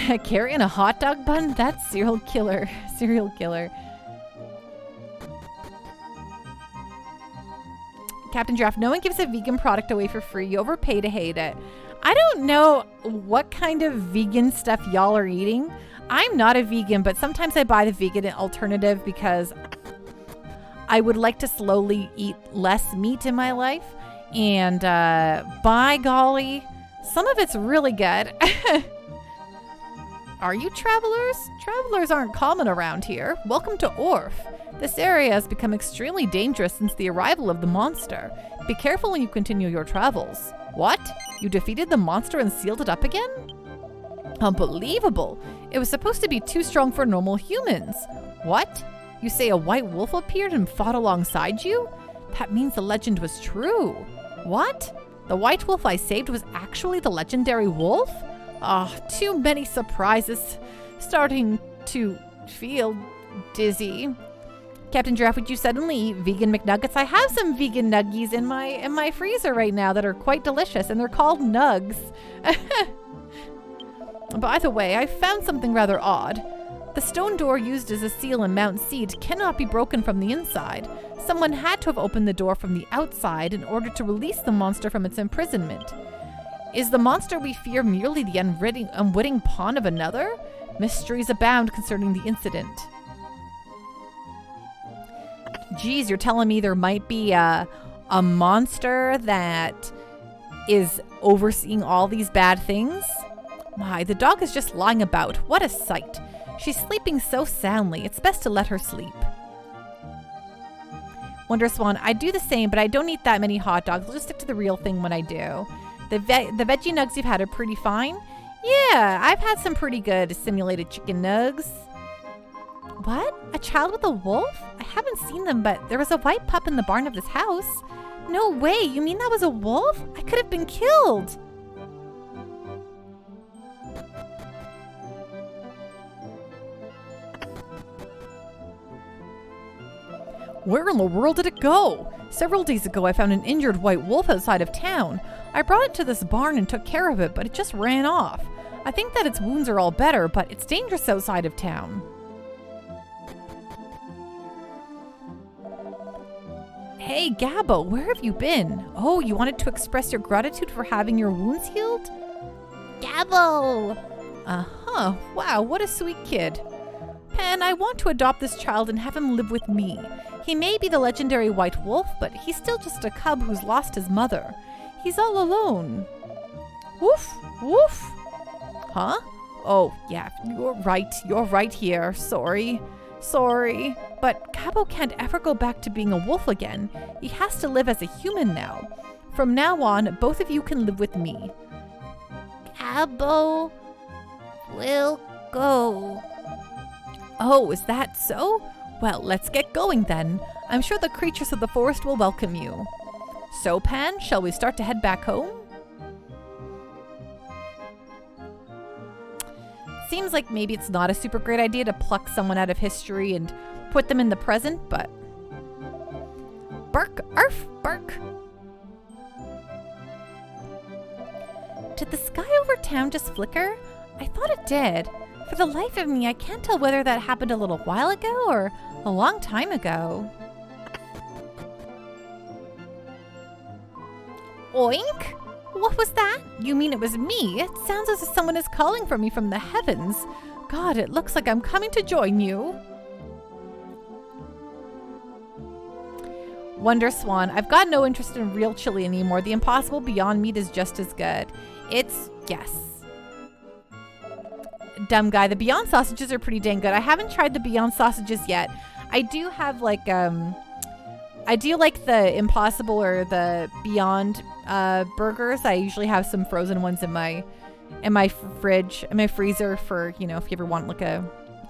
A carrot in a hot dog bun? That's serial killer. Serial killer. Captain Giraffe, no one gives a vegan product away for free. You overpay to hate it. I don't know what kind of vegan stuff y'all are eating. I'm not a vegan, but sometimes I buy the vegan alternative because I would like to slowly eat less meat in my life. And by golly, some of it's really good. Are you travelers? Travelers aren't common around here. Welcome to Orf. This area has become extremely dangerous since the arrival of the monster. Be careful when you continue your travels. What? You defeated the monster and sealed it up again? Unbelievable. It was supposed to be too strong for normal humans. What? You say a white wolf appeared and fought alongside you? That means the legend was true. What? The white wolf I saved was actually the legendary wolf? Ah, too many surprises. Starting to feel dizzy. Captain Giraffe, would you suddenly eat vegan McNuggets? I have some vegan nuggies in my freezer right now that are quite delicious, and they're called nugs. By the way, I found something rather odd. The stone door used as a seal in Mount Seed cannot be broken from the inside. Someone had to have opened the door from the outside in order to release the monster from its imprisonment. Is the monster we fear merely the unwitting pawn of another? Mysteries abound concerning the incident. Geez, you're telling me there might be a monster that is overseeing all these bad things? My, the dog is just lying about. What a sight. She's sleeping so soundly. It's best to let her sleep. Wonder Swan, I do the same, but I don't eat that many hot dogs. I'll just stick to the real thing when I do. The veggie nugs you've had are pretty fine. Yeah, I've had some pretty good simulated chicken nugs. What? A child with a wolf? I haven't seen them, but there was a white pup in the barn of this house. No way, you mean that was a wolf? I could have been killed. Where in the world did it go? Several days ago, I found an injured white wolf outside of town. I brought it to this barn and took care of it, but it just ran off. I think that its wounds are all better, but it's dangerous outside of town. Hey, Gabbo, where have you been? Oh, you wanted to express your gratitude for having your wounds healed? Gabbo! Uh-huh. Wow, what a sweet kid. Pan, I want to adopt this child and have him live with me. He may be the legendary white wolf, but he's still just a cub who's lost his mother. He's all alone. Woof, woof. Huh? Oh, yeah, you're right here. Sorry. But Gabbo can't ever go back to being a wolf again. He has to live as a human now. From now on, both of you can live with me. Gabbo will go. Oh, is that so? Well, let's get going then. I'm sure the creatures of the forest will welcome you. So, Pan, shall we start to head back home? Seems like maybe it's not a super great idea to pluck someone out of history and put them in the present, but... Bark, arf, bark. Did the sky over town just flicker? I thought it did. For the life of me, I can't tell whether that happened a little while ago or a long time ago. Oink! What was that? You mean it was me? It sounds as if someone is calling for me from the heavens. God, it looks like I'm coming to join you. Wonder Swan, I've got no interest in real chili anymore. The impossible Beyond Meat is just as good. Yes. Dumb guy, the Beyond sausages are pretty dang good. I haven't tried the Beyond sausages yet. I do have like, I do like the Impossible or the Beyond burgers. I usually have some frozen ones in my fridge, in my freezer for, you know, if you ever want like a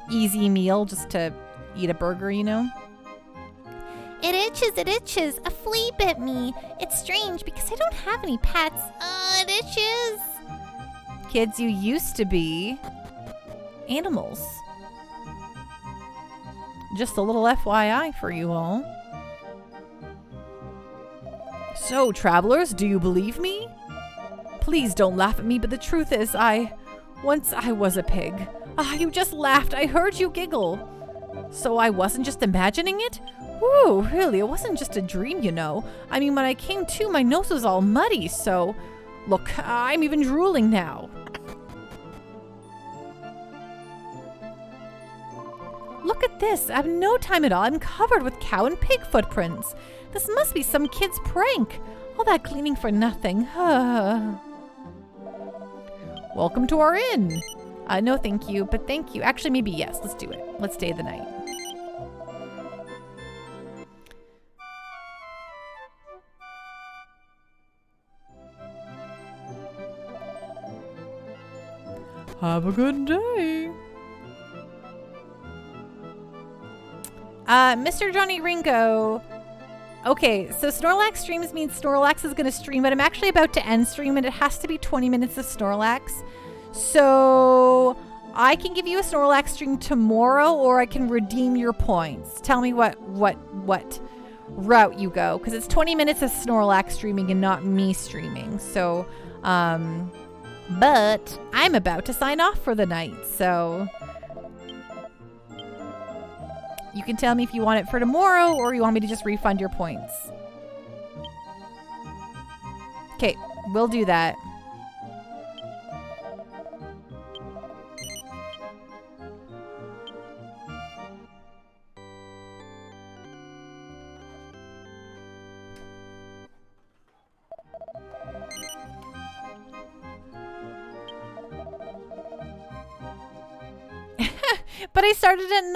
easy meal just to eat a burger, you know. It itches. A flea bit me. It's strange because I don't have any pets. It itches. Kids, you used to be animals. Just a little FYI for you all. So, travelers, do you believe me? Please don't laugh at me, but the truth is, once I was a pig. You just laughed. I heard you giggle. So I wasn't just imagining it? Ooh, really, it wasn't just a dream, you know. I mean, when I came to, my nose was all muddy, so... Look, I'm even drooling now. Look at this. I have no time at all. I'm covered with cow and pig footprints. This must be some kid's prank. All that cleaning for nothing. Welcome to our inn. No, thank you, but thank you. Actually, maybe yes. Let's do it. Let's stay the night. Have a good day. Mr. Johnny Ringo. Okay, so Snorlax streams means Snorlax is going to stream, but I'm actually about to end stream, and it has to be 20 minutes of Snorlax. So I can give you a Snorlax stream tomorrow, or I can redeem your points. Tell me what route you go, because it's 20 minutes of Snorlax streaming and not me streaming. So, but I'm about to sign off for the night, so you can tell me if you want it for tomorrow or you want me to just refund your points. Okay, we'll do that. But I started at 9.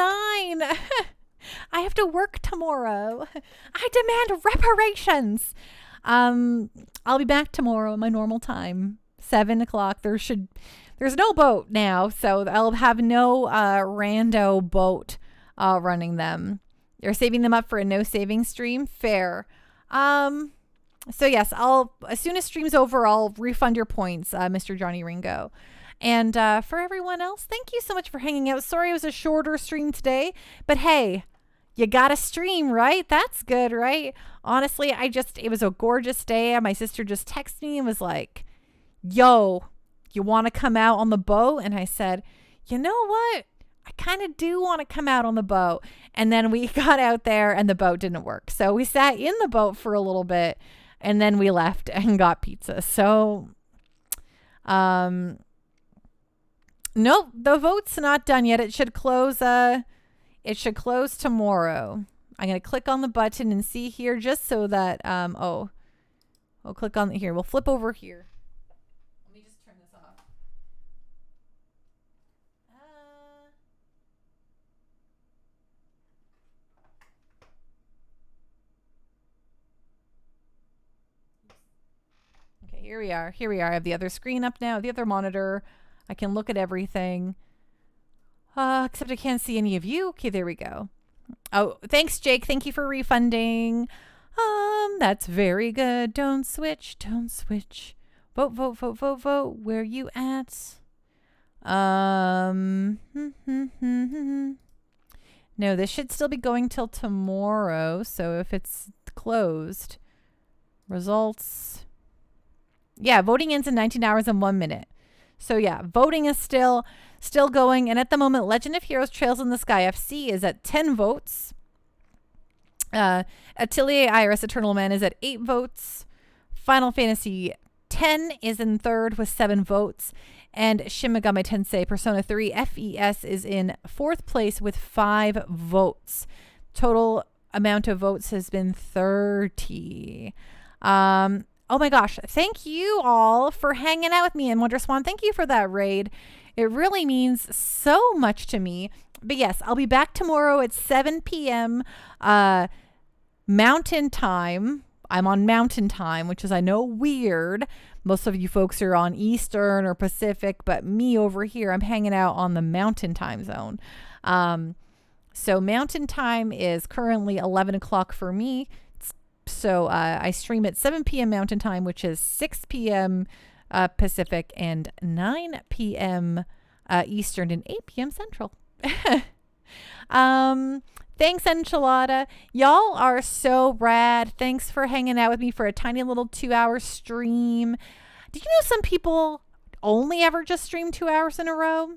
I have to work tomorrow. I demand reparations. I'll be back tomorrow at my normal time, 7 o'clock. There's no boat now, so I'll have no rando boat running them. You're saving them up for a no saving stream. Fair. So yes, as soon as stream's over, I'll refund your points, Mr. Johnny Ringo. And for everyone else, thank you so much for hanging out. Sorry it was a shorter stream today, but hey, you gotta stream, right? That's good, right? Honestly, it was a gorgeous day. My sister just texted me and was like, yo, you want to come out on the boat? And I said, you know what? I kind of do want to come out on the boat. And then we got out there and the boat didn't work. So we sat in the boat for a little bit and then we left and got pizza. So, nope, the vote's not done yet. It should close tomorrow. I'm going to click on the button and see here just so that, we'll click on here. We'll flip over here. Let me just turn this off. Okay, here we are. I have the other screen up now, the other monitor. I can look at everything. Except I can't see any of you. Okay, there we go. Oh, thanks, Jake. Thank you for refunding. That's very good. Don't switch. Vote. Where you at? No, this should still be going till tomorrow. So if it's closed, results. Yeah, voting ends in 19 hours and 1 minute. So yeah, voting is still going. And at the moment, Legend of Heroes Trails in the Sky FC is at 10 votes. Atelier Iris Eternal Man is at 8 votes. Final Fantasy X is in third with 7 votes. And Shin Megami Tensei Persona 3 FES is in 4th place with 5 votes. Total amount of votes has been 30. Oh my gosh, thank you all for hanging out with me in WonderSwan. Thank you for that raid. It really means so much to me. But yes, I'll be back tomorrow at 7 p.m. Mountain Time. I'm on Mountain Time, which is, I know, weird. Most of you folks are on Eastern or Pacific, but me over here, I'm hanging out on the Mountain Time zone. So Mountain Time is currently 11 o'clock for me. So I stream at 7 p.m. Mountain Time, which is 6 p.m. Pacific and 9 p.m. Eastern and 8 p.m. Central. Thanks, Enchilada. Y'all are so rad. Thanks for hanging out with me for a tiny little 2-hour stream. Did you know some people only ever just stream 2 hours in a row?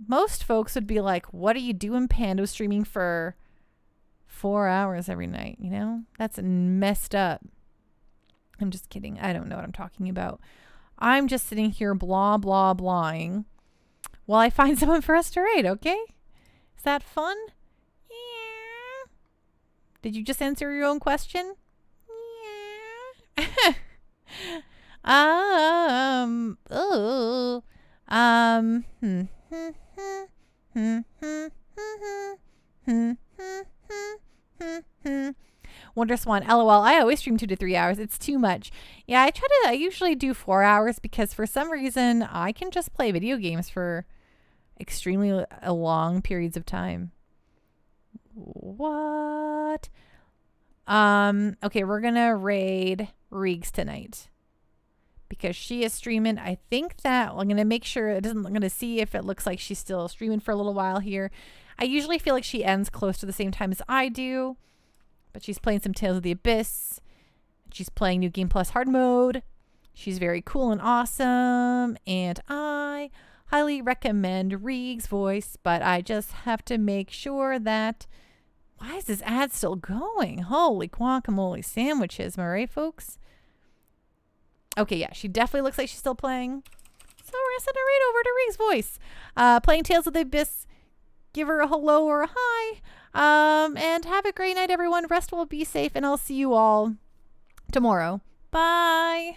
Most folks would be like, what are you doing, Pando, streaming for 4 hours every night? You know, that's messed up. I'm just kidding. I don't know what I'm talking about. I'm just sitting here blah, blah, blahing while I find someone for us to raid, okay? Is that fun? Yeah. Did you just answer your own question? Yeah. Wonder Swan, LOL. I always stream 2 to 3 hours. It's too much. Yeah, I usually do 4 hours because for some reason I can just play video games for extremely long periods of time. What? Okay, we're gonna raid Reeks tonight because she is streaming. I think that I'm gonna make sure it doesn't. I'm gonna see if it looks like she's still streaming for a little while here. I usually feel like she ends close to the same time as I do, but she's playing some Tales of the Abyss. She's playing New Game Plus Hard Mode. She's very cool and awesome, and I highly recommend Reeg's voice, but I just have to make sure that... Why is this ad still going? Holy guacamole sandwiches, am I right, folks? Okay, yeah, she definitely looks like she's still playing. So we're gonna send her right over to Reeg's voice. Playing Tales of the Abyss. Give her a hello or a hi. And have a great night, everyone. Rest well, be safe, and I'll see you all tomorrow. Bye.